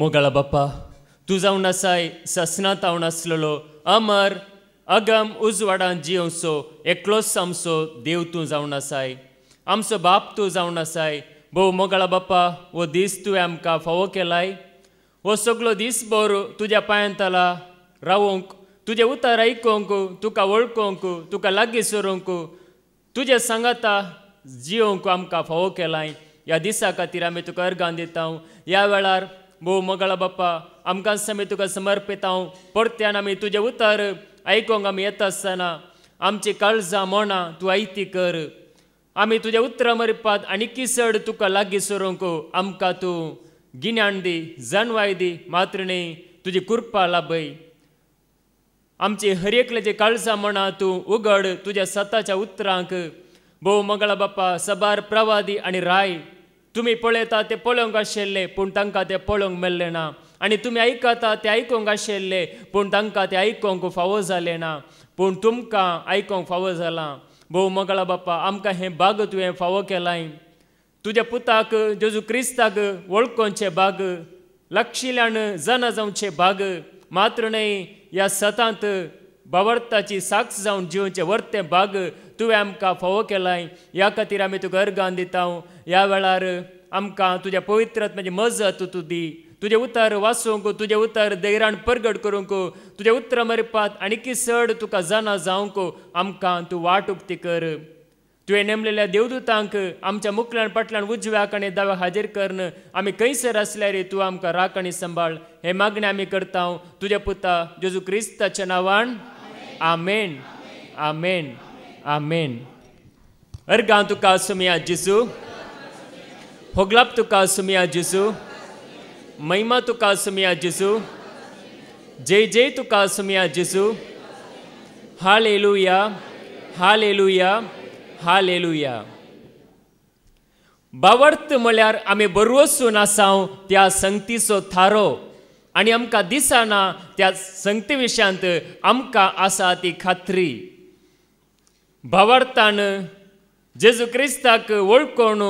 मोगाळा बाप्पा तू जावन आसाय ससनात हांव नासलेलो अमर अगम उजवाडान जियोसो एकलोच आमचो देव तूं जावन आसाय आमचो बाप तूं जावन आसाय भोव मोगाळा बाप्पा हो दीस तुवें आमकां फावो केलाय हो सगळो दीसभर तुज्या पांयांतला रावूंक तुजें उतर आयकोंक तुका वळखोंक तुका लागीं सरोंक तुजे सांगाता जियोंक आमकां फावो केलाय ह्या दिसा खातीर आमी तुका अर्गां दिता ह्या वेळार भोव मोगाळा बाप्पा आमकां आमी तुका समर्पिता परत्यान आमी तुजें उतर आयकोंक आमी येता आसतना आमची काळजां मोना तूं आयती कर आमी तुज्या उतरां मरपात आनी किसड तुका लागीं सरोंक आमकां तूं गिन्यान दी जाणवाय दी मात्रणे तुजी कृपा लाभय आमची हर एकल्याची काळजां मोना तूं उगड तुज्या सताच्या उतरांक भोव मोगाळा बाप्पा सबार प्रवादी आनी राय तुमी पळयता ते पळोवंक आशिल्ले पूण तांकां ते पळोवंक मेळ्ळें ना आनी तुमी आयकता ते आयकोंक आशिल्ले पूण तांकां ते आयकोंक फावो जालें ना पूण तुमकां आयकोंक फावो जालां भोव मोगाळा बाप्पा आमकां हें भाग तुवें फावो केलाय तुज्या पुताक जेजू क्रिस्ताक वळखोवचें भाग लक्षिल्यान जाणा जावचें भाग मात्र न्हय ह्या सतांत बावर्ताची साक्ष जावन जिवचें वर्तें भाग तुवें आमकां फावो केलाय ह्या खातीर आमी तुका अर्गां दिता ह्या वेळार आमकां तुज्या पवित्र आत्म्याची मजत तूं दी तुजें उतर वाचूंक तुजें उतर धैर्यान परगट करूंक तुजें उतर मरपात आनी किसड तुका जाणा जावंक आमकां तूं वाट उक्ती कर तुवें नेमलेल्या देवदूतांक आमच्या मुखल्यान फाटल्यान उजव्याक आनी दाव्याक हाजीर करन आमी खंयसर आसल्यार तूं आमकां राख आनी सांबाळ हे मागणें आमी करता तुज्या पुता जेजू क्रिस्ताच्या नांवान आमेन आमेन आमेन अर्गां तुका सुमिया जेजू होगलाप तुका सुमिया जेजू महिमा तुका सुमिया जेजू जय जय तुका सुमिया जेजू हालेलुया हालेलुया हालेलुया बावर्त म्हळ्यार आमी बरवसून आसाव त्या संगतीचो थारो आनी आमकां दिसना त्या संगती विशयांत आमकां आसा ती खात्री भावार्थान जेजू क्रिस्ताक वळखून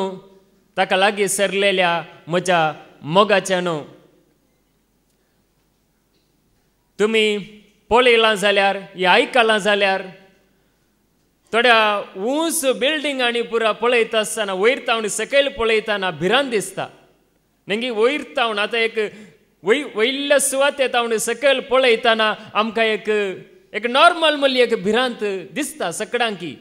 ताका लागीं सरलेल्या म्हज्या मोगाच्यान तुमी पळयलां जाल्यार या आयकलां जाल्यार थोड्या उंच बिल्डिंगांनी पुरा पळयता आसतना वयर तावन सकयल पळयतना भिरांत दिसता नेगी वयर तावन आतां एक वयल्ल्या सुवाते तावन सकयल पळयतना आमकां एक नॉर्मल मल्ली एक भिरांत दिसता सकडांकी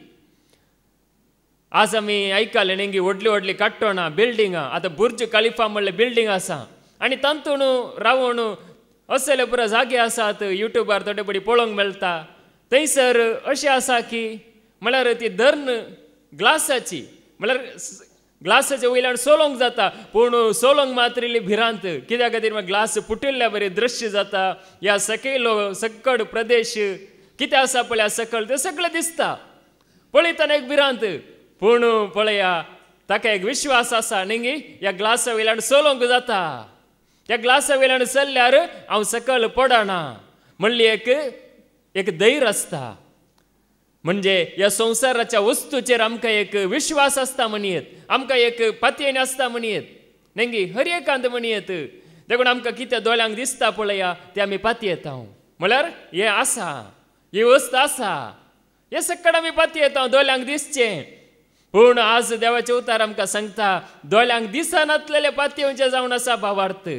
आज आमी आयकले नेगी व्हडली व्हडली काट्टोणां बिल्डिंगां आतां बुर्ज खलिफा म्हणले बिल्डींग आसा आनी तातूंत रावून असले पुरो जागे आसात युट्यूबार थोडे बडी पळोवंक मेळटा थंयसर अशें आसा की म्हळ्यार ती धर्न ग्लासाची म्हळ्यार ग्लासाच्या वयल्यान सोलोंक जाता पूण सोलोंक मात्र इल्ली भिरांत कित्याक खातीर ग्लास फुटिल्ल्या बरें दृश्य जाता ह्या सकयलो सकड प्रदेश कितें आसा पळय सकयल तें सगळें दिसता पळयतना एक भिरांत पूण पळया ताका एक विश्वास आसा न्ही ह्या ग्लासा वयल्यान सोलोंक जाता त्या ग्लासा वयल्यान चल्ल्यार हांव सकयल पडना म्हणली एक धैर्य आसता म्हणजे ह्या संवसाराच्या वस्तूचेर आमकां एक विश्वास आसता म्हणयत आमकां एक पातयेन आसता म्हणयत नेगी हर एकांत म्हणयत देखून आमकां कितें दोळ्यांक दिसता पळया तें आमी पातयेता म्हळ्यार हें आसा ही वस्त आसा हे सकड आमी पातयेता दोळ्यांक दिसचें पूण आज देवाचे उतार आमकां सांगता दोळ्यांक दिसनातलेले पातयेवचें जावन आसा भावार्थ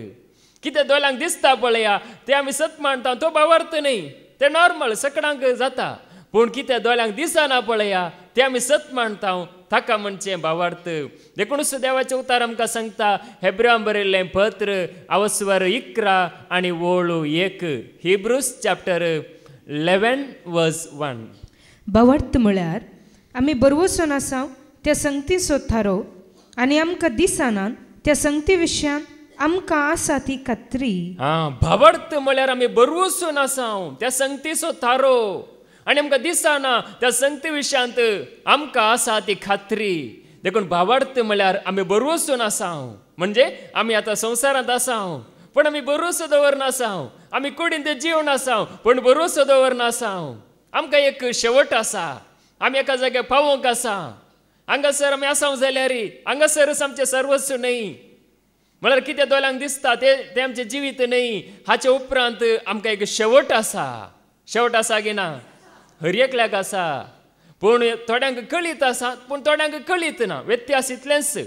कितें दोळ्यांक दिसता पळया तें आमी सत मानता तो भावार्थ न्ही तें नॉर्मल सकडांक जाता पूण कितें दोळ्यांक दिसना पळया तें आमी सत मानता ताका म्हणचें भावार्थ देखूनच देवाचे उतार आमकां सांगता हेब्रांक बरयल्लें पत्र अवस्वर 11 आनी वळू 1 हिब्रूज चॅप्टर 11:1 भावार्थ म्हळ्यार आमी बरवसून आसाव त्या संगतीचो थारो आनी आमकां दिसना त्या संगती विशयान आमकां आसा ती खात्री भावार्थ म्हळ्यार आमी बरवसून आसाव त्या संगतीचो थारो आनी आमकां दिसना त्या संगती विशयांत आमकां आसा ती खात्री देखून भावार्थ म्हळ्यार आमी बरवसून आसाव म्हणजे आमी आतां संवसारांत आसाव पूण आमी बरोसो दवरना आसाव आमी कुडींत जिवन आसाव पूण बरोसो दवरना आसाव आमकां एक शेवट आसा आमी एका जाग्यार पावोंक आसा हांगासर आमी आसाव जाल्यार हांगासरच आमचें सर्वस्व न्हय म्हळ्यार कितें दोळ्यांक दिसता ते आमचें जिवीत न्ही. हाचे उपरांत आमकां एक शेवट आसा की ना? हर एकल्याक आसा. पूण थोड्यांक कळीत आसा, पूण थोड्यांक कळीत ना. व्यत्यास इतलेंच.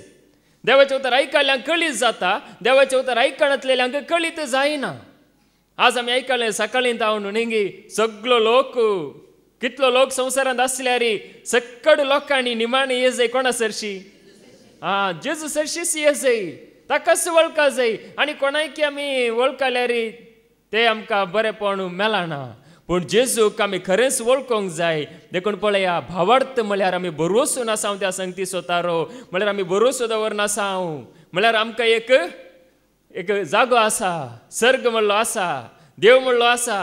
देवाचें उतर आयकल्ल्यांक कळीत जाता, देवाचें उतर आयकनातलेल्यांक कळीत जायना. आज आमी आयकलें सकाळीं जावन न्ही सगळो लोक, कितलो लोक संवसारांत आसल्यार सक्कड लोकांनी निमाणी येजय कोणा सरशी? जेजू सरशीच येजय. ताकाच वळखा जाय. आनी कोणायकी आमी वळखल्यार ते आमकां बरेपण मेळना. पूण जेजूक आमी खरेंच वळखोंक जाय. देखून पळया, भावार्थ म्हळ्यार आमी बरोवसून आसां त्या संगती सोतारो. म्हळ्यार आमी बरोवसो दवरना आसां. म्हळ्यार आमकां एक जागो आसा. सर्ग म्हणलो आसा, देव म्हणलो आसा,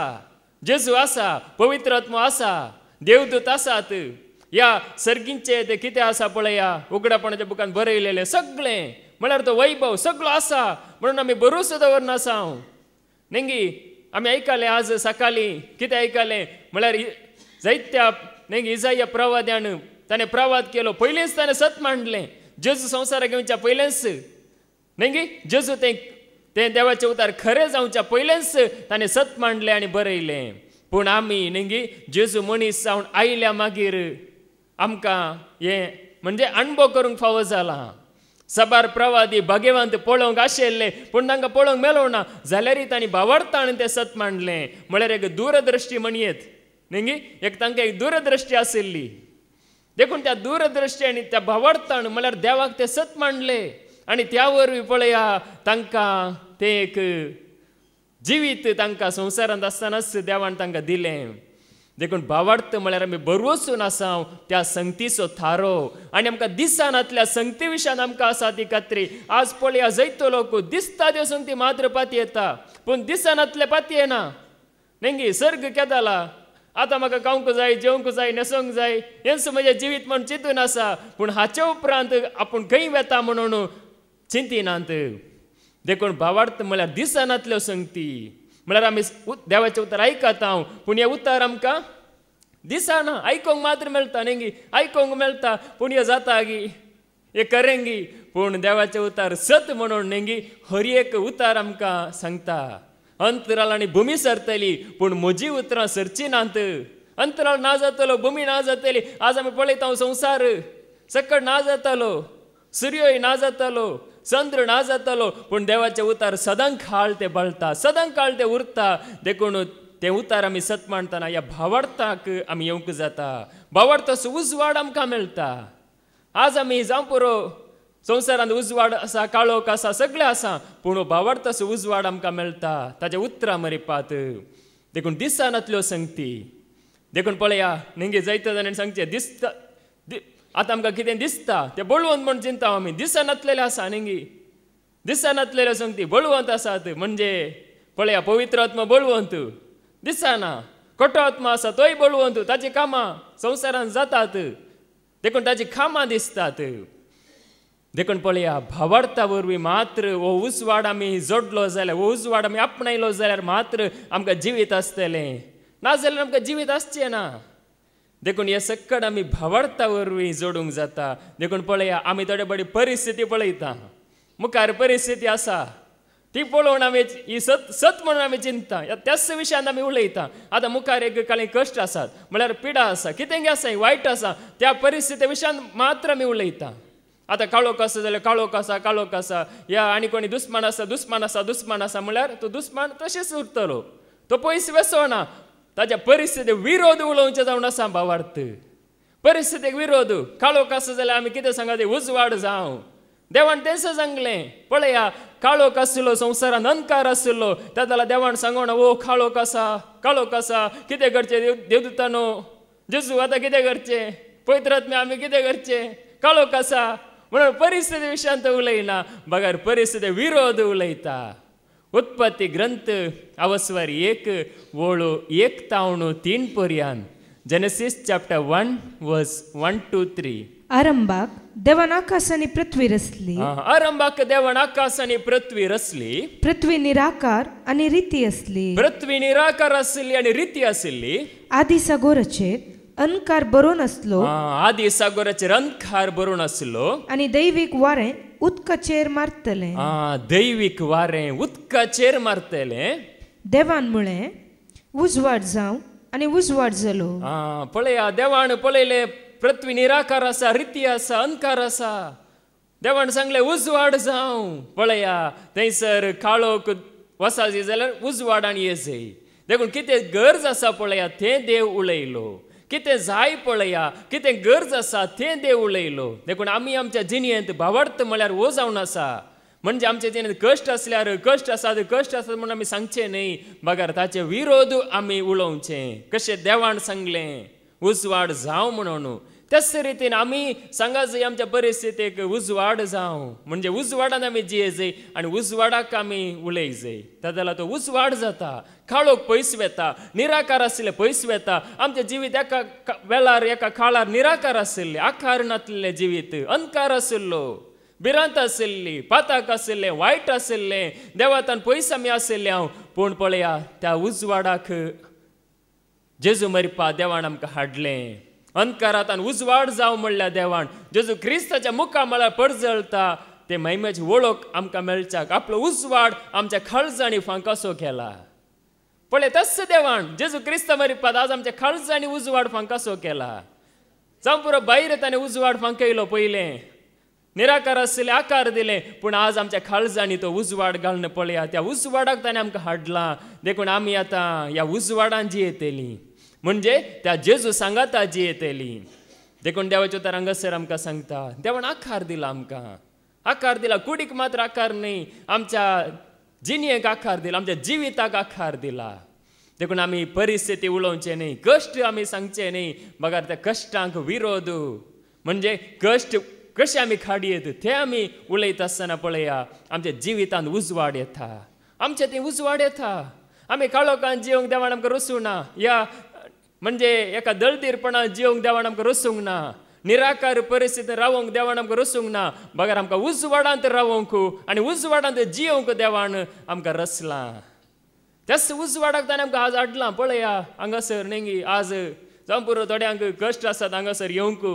जेजू आसा, पवित्र आत्मो आसा, देवदूत आसात. ह्या सर्गींचे ते कितें आसा पळया, उगडापणाच्या बुकान बरयलेलें सगळें. म्हळ्यार तो वैभव सगळो आसा. म्हणून आमी बरोवसो दवरना आसां. नेंगी आमी आयकलें आज सकाळीं कितें आयकलें म्हळ्यार जायत्या नेंगी इसाया प्रवाद्यान ताणें प्रवाद केलो. पयलींच ताणें सत मांडलें. जेजू संवसाराक येवच्या पयलेंच नेंगी जेजू तें देवाचें उतार खरें जावच्या पयलेंच ताणें सत मांडलें आनी बरयलें. पूण आमी नेंगी जेजू मनीस जावन आयल्या मागीर आमकां हें म्हणजे अणभव करूंक फावो जाला. सबार प्रवादी भाग्यवंत पळोवंक आशिल्ले, पूण तांकां पळोवंक मेळो ना. जाल्यार तांणी भावार्थान तें सत मांडलें. म्हळ्यार एक दूरदृश्टी म्हणयेत न्ही, एक तांकां एक दूरदृश्टी आशिल्ली. देखून त्या दूरदृश्टी आनी त्या भावार्थान म्हळ्यार देवाक ते सत मांडले. आनी त्या वरवीं पळया तांकां तें एक जिवीत तांकां संवसारांत आसतनाच देवान तांकां दिलें. देखून भावार्थ म्हळ्यार आमी बरोवसून आसां त्या संगतीचो थारो. आनी आमकां दिसानांतल्या संगती विशयान आमकां आसा ती खात्री. आज पळया जायतो लोक दिसता त्यो संगती मात्र पाती येता, पूण दिसानांतले पाती येना. नेंगी सर्ग केदाला, आतां म्हाका खावंक जाय, जेवंक जाय, न्हेसोंक जाय, हेंच म्हजें जिवीत म्हूण चिंतून आसा. पूण हाचे उपरांत आपूण खंय वेता म्हणून चिंतिनात. देखून भावार्थ म्हळ्यार दिसानांतल्यो संगती. म्हळ्यार आमी देवाचें उतर आयकता, पूण हें उतर आमकां दिसना. आयकोंक मात्र मेळटा न्ही, आयकोंक मेळटा, पूण हें जाता गी, हें करेंगी. पूण देवाचें उतर सत म्हणून न्ही हर एक उतर आमकां सांगता. अंतराळ आनी भुमी सरतली, पूण म्हजी उतरां सरची नात. अंतराळ ना जातलो, भुमी ना जातली. आज आमी पळयता संवसार सकट ना जातलो, सूर्योय ना जातलो, चंद्र ना जातलो, पूण देवाचें उतार सदांच काळ ते बळटा, सदांच काळ ते उरता. देखून तें उतार आमी सत मांडटना ह्या भावार्थाक आमी येवंक जाता. भावार्थाचो उजवाड आमकां मेळटा. आज आमी जावं पुरो संवसारांत उजवाड आसा, काळोख आसा, सगळें आसा, पूण भावार्थाचो उजवाड आमकां मेळटा ताचे उतरां मरिपात. देखून दिसानांतल्यो संगती. देखून पळया न्ही जायते जाणांनी सांगचें दिसता. आतां आमकां कितें दिसता तें बळवंत म्हूण चिंता आमी. दिसानांतलेलें आसा न्ही, दिसानांतलेल्यो संगती बळवंत आसात. म्हणजे पळया पवित्र आत्मा बळवंत दिसना, खोटो आत्मा आसा तोय बळवंत. ताची कामां संवसारांत जातात, देखून ताची कामां दिसतात. देखून पळया भावार्था वरवीं मात्र हो उजवाड आमी जोडलो जाल्यार, हो उजवाड आमी आपणायलो जाल्यार मात्र आमकां जिवीत आसतलें. नाजाल्यार आमकां जिवीत आसचें ना. देखून हे सक्कड आमी भावार्था वरवीं जोडूंक जाता. देखून पळया आमी थोडे बडी परिस्थिती पळयता, मुखार परिस्थिती आसा ती पळोवन आमी ही सत म्हणून आमी चिंतता, त्याच विशयान आमी उलयता. आतां मुखार एक कांय कश्ट आसात, म्हळ्यार पिडा आसा, कितें आसा वायट आसा, त्या परिस्थिती विशयान मात्र आमी उलयता. आतां काळोख आसा जाल्यार काळोख आसा, काळोख आसा. या आनी कोणी दुस्मान आसा, दुस्मान आसा, दुस्मान आसा म्हळ्यार तो दुस्मान तशेंच उरतलो, तो पयस वेसोना. ताच्या परिस्थिती विरोध उलोवचें जावन आसा भावार्थ. परिस्थितीक विरोध. काळोख आसा जाल्यार आमी कितें सांगता, उजवाड जावं. देवान तेंच सांगलें. पळया काळोख आसलो संवसारांत, अंधकार आसलो, त्या जाल्यार देवान सांगोना ओ काळोख आसा, काळोख आसा, कितें करचें देवदूतानो, जेजू आतां कितें करचें, पवित्र आत्मे आमी कितें करचें, काळोख आसा म्हणून परिस्थिती विशयान तो उलयना, बगार परिस्थिती विरोध उलयता. उत्पत्ती ग्रंथ अवस्वर 1 वळू 1-3 पर्यंत. जेनेसीस चॅप्टर 1 वर्स 1-3. आरंभाक देवान आकाश आनी पृथ्वी रचली. आरंभाक देवान आकाश आनी पृथ्वी रचली. पृथ्वी निराकार आनी रिती असली. पृथ्वी निराकार आसली आनी रिती आसली. आदी सागोराचेर अंधकार बरो नासलो. आदी सागोराचेर अंधकार बरो नासलो. आनी दैवीक वारें उदकाचेर मारतले. दैवीक वारें उदकाचेर मारतले. देवान म्हळें उजवाड जावं आनी उजवाड जालो. पळया देवान पळयले पृथ्वी निराकार आसा, रिती आसा, अंकार आसा. देवान सांगले उजवाड जावं. पळया थंयसर काळोख वसाजी जाल्यार उजवाडान येजय. देखून कितें गरज आसा पळया तें देव उलयलो. कितें जाय पळया कितें गरज आसा तें देव उलयलो. देखून आमी आमच्या जिणेंत भावार्थ म्हळ्यार वो जावन आसा. म्हणजे आमच्या जिणेंत कश्ट आसल्यार कश्ट आसा म्हणून आमी सांगचें न्ही, बगार ताचे विरोध आमी उलोवचें. कशें देवान सांगलें उजवाड जावं म्हणून, त्याच रितीन आमी सांगा जाय आमच्या परिस्थितीक उजवाड जावं. म्हणजे उजवाडान आमी जिये जाय आनी उजवाडाक आमी उलय जाय. ताका तो उजवाड जाता, काळोख पयस वेता, निराकार आशिल्ले पयस वेता. आमचें जिवीत एका वेळार एका काळार निराकार आशिल्लें, आकार नासलें जिवीत, अंकार आशिल्लो, भिरांत आशिल्ली, पाताक आशिल्लें, वायट आशिल्लें, देवातान पयस आमी आशिल्ले. पूण पळया त्या उजवाडाक जेजू मरपा देवान आमकां हाडलें. अंकारांतल्यान उजवाड जावं म्हणल्यार देवान जेजू क्रिस्ताच्या मुखा म्हळ्यार पडजळटा ते महिमेची वळख आमकां मेळच्याक आपलो उजवाड आमच्या काळजांनी फांकासो केला. पळय तस देवान जेजू क्रिस्त मरपात आज आमच्या काळजांनी उजवाड फांकासो केला. जावं पुरो भायर ताणें उजवाड फांकयलो, पयलें निराकार आशिल्ले आकार दिले, पूण आज आमच्या काळजांनी तो उजवाड घालून पळया त्या उजवाडाक ताणें आमकां हाडलां. देखून आमी आतां ह्या उजवाडान जियेतलीं, म्हणजे त्या जेजू सांगाता जियेतलीं. देखून देवाच्या उतर हांगासर आमकां सांगता देवान आकार दिला, आमकां आकार दिला. कुडीक मात्र आकार न्ही, आमच्या जिणेक आकार दिला, आमच्या जिविताक आकार दिला. देखून आमी परिस्थिती उलोवचे न्ही, कश्ट आमी सांगचे न्ही. बगार त्या कश्टांक विरोध म्हणजे कश्ट कशें आमी खाडयेत ते आमी उलयता आसतना पळया आमच्या जिवितांत उजवाड येता, आमच्या थंय उजवाड येता. आमी काळोखान जियोंक देवान आमकां रसूंक ना, या म्हणजे एका दळदीरपणान जियोंक देवान आमकां रसूंक ना, निराकार परिस्थितींत रावोंक देवान आमकां रसूंक ना. बगार आमकां उजवाडांत रावोंक आनी उजवाडांत जियोंक देवान आमकां रचलां. त्याच उजवाडाक ताणें आमकां आज हाडलां. पळया हांगासर नेंगी आज जावं पुरो थोड्यांक कश्ट आसात हांगासर येवंक,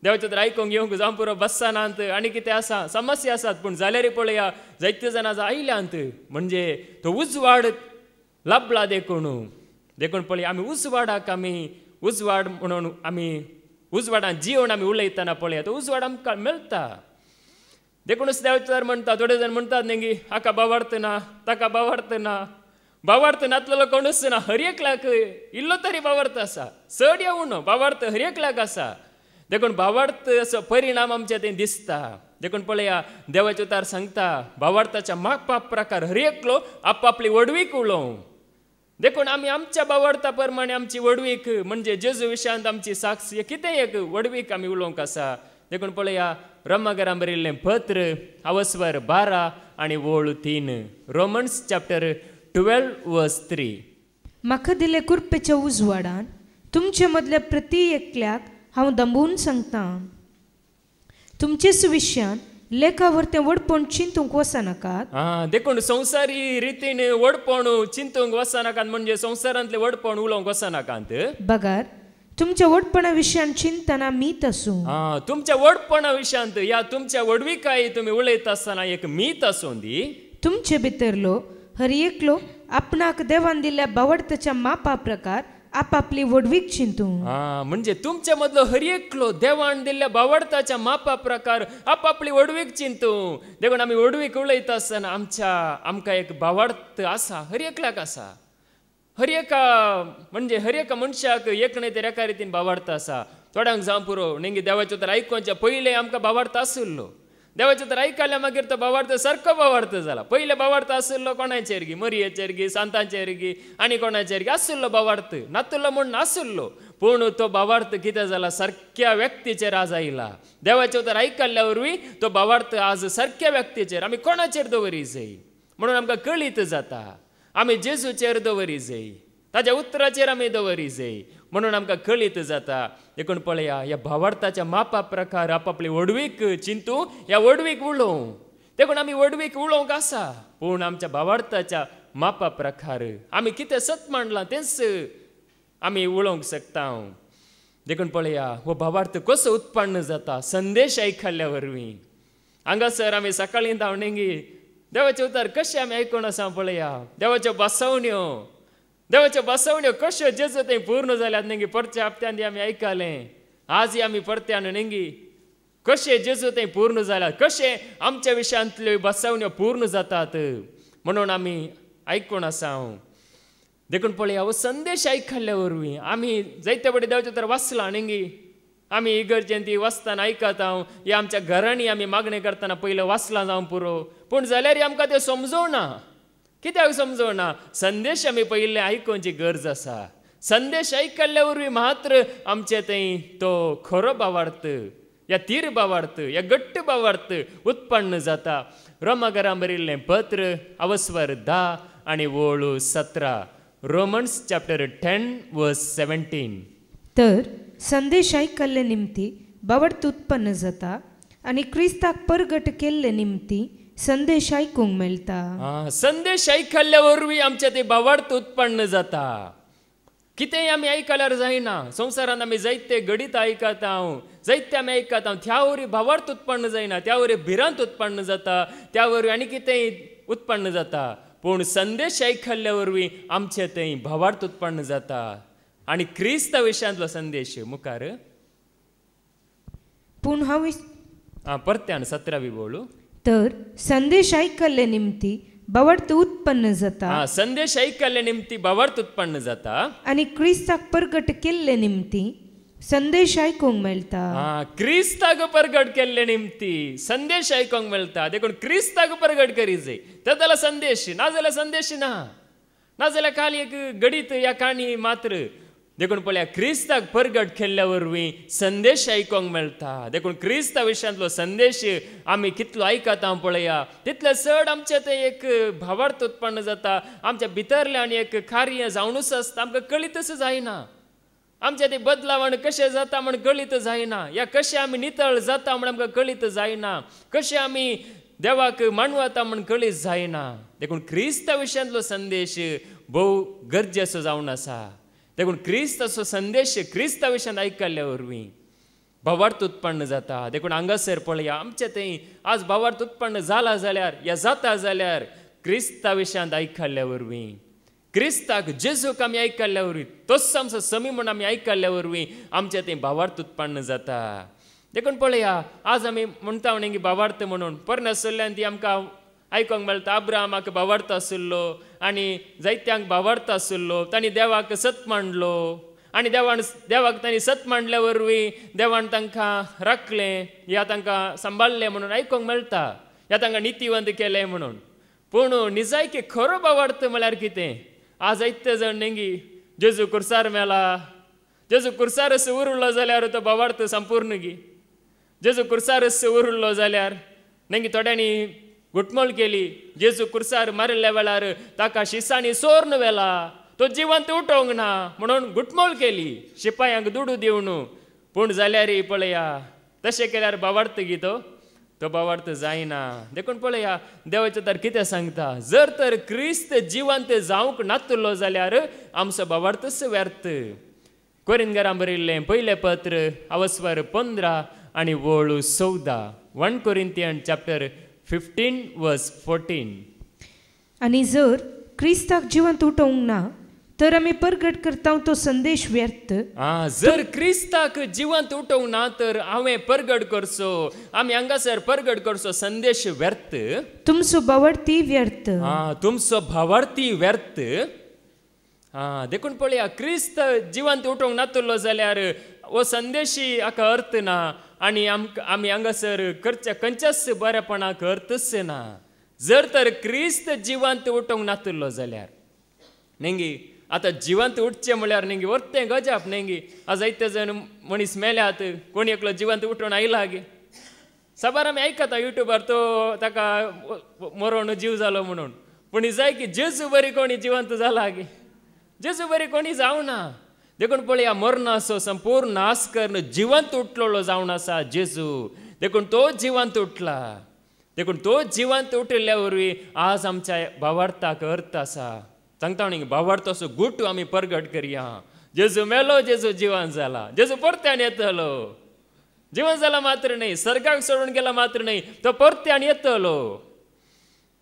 देवाचें तर आयकूंक येवंक, जावं पुरो बसनांत आनी कितें आसा समस्या आसात, पूण जाल्यार पळया जायते जाण आज आयल्यांत. म्हणजे तो उजवाड लाभला. देखून पळय आमी उजवाडाक आमी उजवाड म्हणून आमी उजवाडान जियोन आमी उलयतना पळया तो उजवाड आमकां मेळटा. देखूनच देवाचार म्हणटा, थोडे जाण म्हणटात नेंगी हाका भावार्थ ना, ताका भावार्थ ना. भावार्थ नातलेलो कोणूच ना, हर एकल्याक इल्लो तरी भावार्थ आसा, चड येवूं भावार्थ हर एकल्याक आसा. देखून भावार्थ असो परिणाम आमच्या थंय दिसता. देखून पळया देवाच्या उतार सांगता भावार्थाच्या मापा प्रकार हर एकलो आपापली वडवीक उलोवं. देखून आमी आमच्या भावार्था प्रमाणे आमची वडवीक म्हणजे जेजू विशयांत आमची साक्ष कितें एक वडवीक आमी उलोवंक आसा. देखून पळया रोमाकारां बरयल्लें पत्र आवस्वर 12 आनी वोळ 3. रोमन्स चॅप्टर 12 वर्स 3. म्हाका दिले कुरपेच्या उजवाडान तुमचे मदल्या प्रती एकल्याक हांव दंबून सांगता, तुमचे सुविश्यान लेखावर तें वडपण चिंतूंक वचनाकात. देखून संवसारी रितीन वडपण चिंतूंक वचनाकात, म्हणजे संवसारांतले वडपण उलोवंक वचनाकात. बगार तुमच्या वडपणा विशयान चिंतना मीत आसूं. तुमच्या वडपणा विशयांत या तुमच्या वडविकाय तुमी उलयता आसतना एक मीत आसूं दी. तुमचे भितरलो हर एकलो आपणाक देवान दिल्ल्या भावार्थाच्या मापा प्रकार आपापली वडवीक चिंतू. म्हणजे तुमच्या मदलो हर एकलो देवान दिल्ल्या भावार्थाच्या मापा प्रकार आपापली वडवीक चिंतू. देखून आमी वडवीक उलयता आसतना आमकां एक भावार्थ आसा, हर एकल्याक आसा. हर एका म्हणजे हर एका मनशाक एक न्हय तर एका रितीन भावार्थ आसा. थोड्यांक जावं पुरो नेंगी देवाचें तर आयकुच्या पयलें आमकां भावार्थ आशिल्लो, देवाचें तर आयकल्या मागीर तो भावार्थ सारको भावार्थ जाला. पयले भावार्थ आशिल्लो कोणाचेर गी, मरियेचेर गी, सांतांचेर गी आनी कोणाचेर गी आशिल्लो भावार्थ, नातुल्लो म्हूण नाशिल्लो. पूण तो भावार्थ कितें जाला सारक्या व्यक्तीचेर आज आयला. देवाचें तर आयकल्ल्या वरवीं तो भावार्थ आज सारक्या व्यक्तीचेर आमी कोणाचेर दवरी जाय म्हणून आमकां कळीत जाता. आमी जेजूचेर दवरी जाय, ताच्या उतराचेर आमी दवरी जाय म्हणून आमकां कळीत जाता. देखून पळया ह्या भावार्थाच्या मापा प्रकार आपापली वडवीक चिंतू, ह्या वडवीक उलोवं. देखून आमी वडवीक उलोवंक आसा, पूण आमच्या भावार्थाच्या मापा प्रकार आमी कितें सत मांडलां तेंच आमी उलोवंक शकता. देखून पळया हो भावार्थ कसो उत्पन्न जाता संदेश आयकल्ल्या वरवीं. हांगासर आमी सकाळी धांवणेंगी देवाचे उतार कशे आमी आयकून आसा पळया. देवाच्यो बसवण्यो कश्यो जेजू थंय पूर्ण जाल्यात नेंगी. परच्या हप्त्यांनी आमी आयकलें, आजय आमी परत्यान नेंगी कशे जेजू थंय पूर्ण जाल्यात, कशे आमच्या विशयांतल्यो बसवण्यो पूर्ण जातात म्हणून आमी आयकून आसा. देखून पळया हो संदेश आयकल्ल्या वरवीं आमी जायते बडे देवाचे तर वाचला नेंगी. आमी इगर्जेन ती वाचताना आयकत हे आमच्या घरांनी आमी मागणी करतना पयलें वाचलां जावं पुरो, पूण जाल्यार आमकां तें समजोना. कित्याक समजोना? संदेश आमी पयले आयकोवची गरज आसा. संदेश आयकल्ल्या वरवीं मात्र आमचे थंय तो खरो भावार्थ, या तीर भावार्थ, या गट्ट भावार्थ उत्पन्न जाता. रोमाकारां बरिल्लें पत्र अवस्वर 10 आनी वळू 17. रोमन्स चॅप्टर 10 वर्स 17. तर संदेश आयकल्ले निमती भावार्थ उत्पन्न जाता आनी क्रिस्ताक परगट केल्ले निमती संदेश आयकूंक मेळटा. संदेश आयकल्ल्या वरवीं आमचे ते भावार्थ उत्पन्न जाता. कितेंय आमी आयकल्यार जायना. संवसारांत आमी जायते गणित आयकता, जायते आमी आयकता, त्या वरवीं भावार्थ उत्पन्न जायना. त्या वरवीं भिरांत उत्पन्न जाता, त्या वरवीं आनी कितेंय उत्पन्न जाता. पूण संदेश आयकल्ल्या वरवीं आमचे थंय भावार्थ उत्पन्न जाता. आनी क्रिस्त विशयांतलो संदेश मुखार पूण हांव परत्यान 17वी बोलू. तर संदेश आयकल्ले निमती भावार्थ उत्पन्न जाता. संदेश आयकल्ले निमती भावार्थ उत्पन्न जाता आनी क्रिस्ताक परगट केल्ले निमती संदेश आयकूंक मेळटा. क्रिस्ताक परगट केल्ले निमती संदेश आयकूंक मेळटा. देखून क्रिस्ताक परगट करी जाय, तर जाल्यार संदेश, नाजाल्यार संदेश ना. नाजाल्यार खाली एक गणित या काणी मात्र. देखून पळया क्रिस्ताक परगट केल्ल्या वरवीं संदेश आयकूंक मेळटा. देखून क्रिस्ता विशयांतलो संदेश आमी कितलो आयकता पळया, तितले चड आमचे थंय एक भावार्थ उत्पन्न जाता. आमच्या भितरल्यान एक कार्य जावनूच आसता, आमकां कळीतच जायना. आमचे ते बदलावण कशें जाता म्हण कळीत जायना, या कशें आमी नितळ जाता म्हण आमकां कळीत जायना, कशें आमी देवाक मानवता म्हण कळीत जायना. देखून क्रिस्ता विशयांतलो संदेश भोव गरजेचो जावन आसा. देखून क्रिस्ताचो संदेश क्रिस्ता विशयांत आयकल्ल्या वरवीं भावार्थ उत्पन्न जाता. देखून हांगासर पळया आमचे थंय आज भावार्थ उत्पन्न जाला जाल्यार या जाता जाल्यार क्रिस्ता विशयांत आयकल्ल्या वरवीं, क्रिस्ताक जेजूक आमी आयकल्ल्या वरवीं, तोच आमचो समी म्हूण आमी आयकल्ल्या वरवीं आमचे थंय भावार्थ उत्पन्न जाता. देखून पळया आज आमी म्हणटा म्हणून भावार्थ म्हणून परमेसरल्यान ती आमकां आयकोंक मेळटा. अब्राहमाक भावार्थ आशिल्लो आनी जायत्यांक भावार्थ आशिल्लो. तांणी देवाक सत मांडलो आनी देवाक तांणी सत मांडल्या वरवीं देवान तांकां राखलें, या तांकां सांबाळलें म्हणून आयकोंक मेळटा. या तांकां नितीवंत केलें म्हणून. पूण निजायकी खरो भावार्थ म्हळ्यार कितें? आज जायते जण नेंगी जेजू कुर्सार मेला, जेजू कुर्सारच उरलो जाल्यार तो भावार्थ संपूर्ण गी. जेजू कुर्सारच उरलो जाल्यार नेंगी थोड्यांनी घुटमळ केली. जेजू कुर्सार मारिल्ल्या वेळार ताका शिसांनी सोर्न वेला, तो जिवंत उठोवंक ना म्हणून घुटमळ केली, शिपायांक दुडू दिवन. पूण जाल्यार पळया तशें केल्यार भावार्थ गी तो भावार्थ जायना. देखून पळया देवाचें तर कितें सांगता, जर तर क्रिस्त जिवंत जावंक नातलो जाल्यार आमचो भावार्थच व्यर्थ. कोरिंथीकांक बरयल्लें पयलें पत्र अवस्वर 15 आनी वळू 14. 1 Corinthians chapter 15 verse 14. आनी जर क्रिस्ताक जिवंत उठोवंक ना तर आमी परगट करता तो संदेश व्यर्थ. जर क्रिस्ताक जिवंत उठोवंक ना तर हांवें परगट करचो, आमी हांगासर परगट करचो संदेश व्यर्थ. तुमचो भावार्थी व्यर्थ. तुमचो भावार्थी व्यर्थ. देखून पळया क्रिस्त जिवंत उठोवंक नातलो जाल्यार हो संदेशी हाका अर्थ ना आनी आमी हांगासर करच्या खंयच्याच बरेपणाक अर्थच ना. जर तर क्रिस्त जिवंत उठोवंक नातलो जाल्यार नेंगी आतां जिवंत उठचें म्हळ्यार नेंगी वर्तें गजाप नेंगी. आज जायते जण मनीस मेल्यात, कोणी एकलो जिवंत उठोवन आयला गे. साबार आमी आयकता युट्यूबार तो ताका मरोन जीव जालो म्हणून. पूण जाय की जेजू बरी कोणी जिवंत जाला गे, जेजू बरी कोणी जावना. देखून पळया मरणाचो संपूर्ण नाश करून जिवंत उठलेलो जावन आसा जेजू. देखून तो जिवंत उठला. देखून तो जिवंत उठिल्ल्या वरवीं आज आमच्या भावार्थाक अर्थ आसा. सांगता म्हणून भावार्थाचो गुट आमी परगट करया. जेजू मेलो, जेजू जिवंत जाला, जेजू परत्यान येतलो, जिवंत जाला मात्र नाही, सर्गाक सोडून गेला मात्र नाही, तो परत्यान येतलो.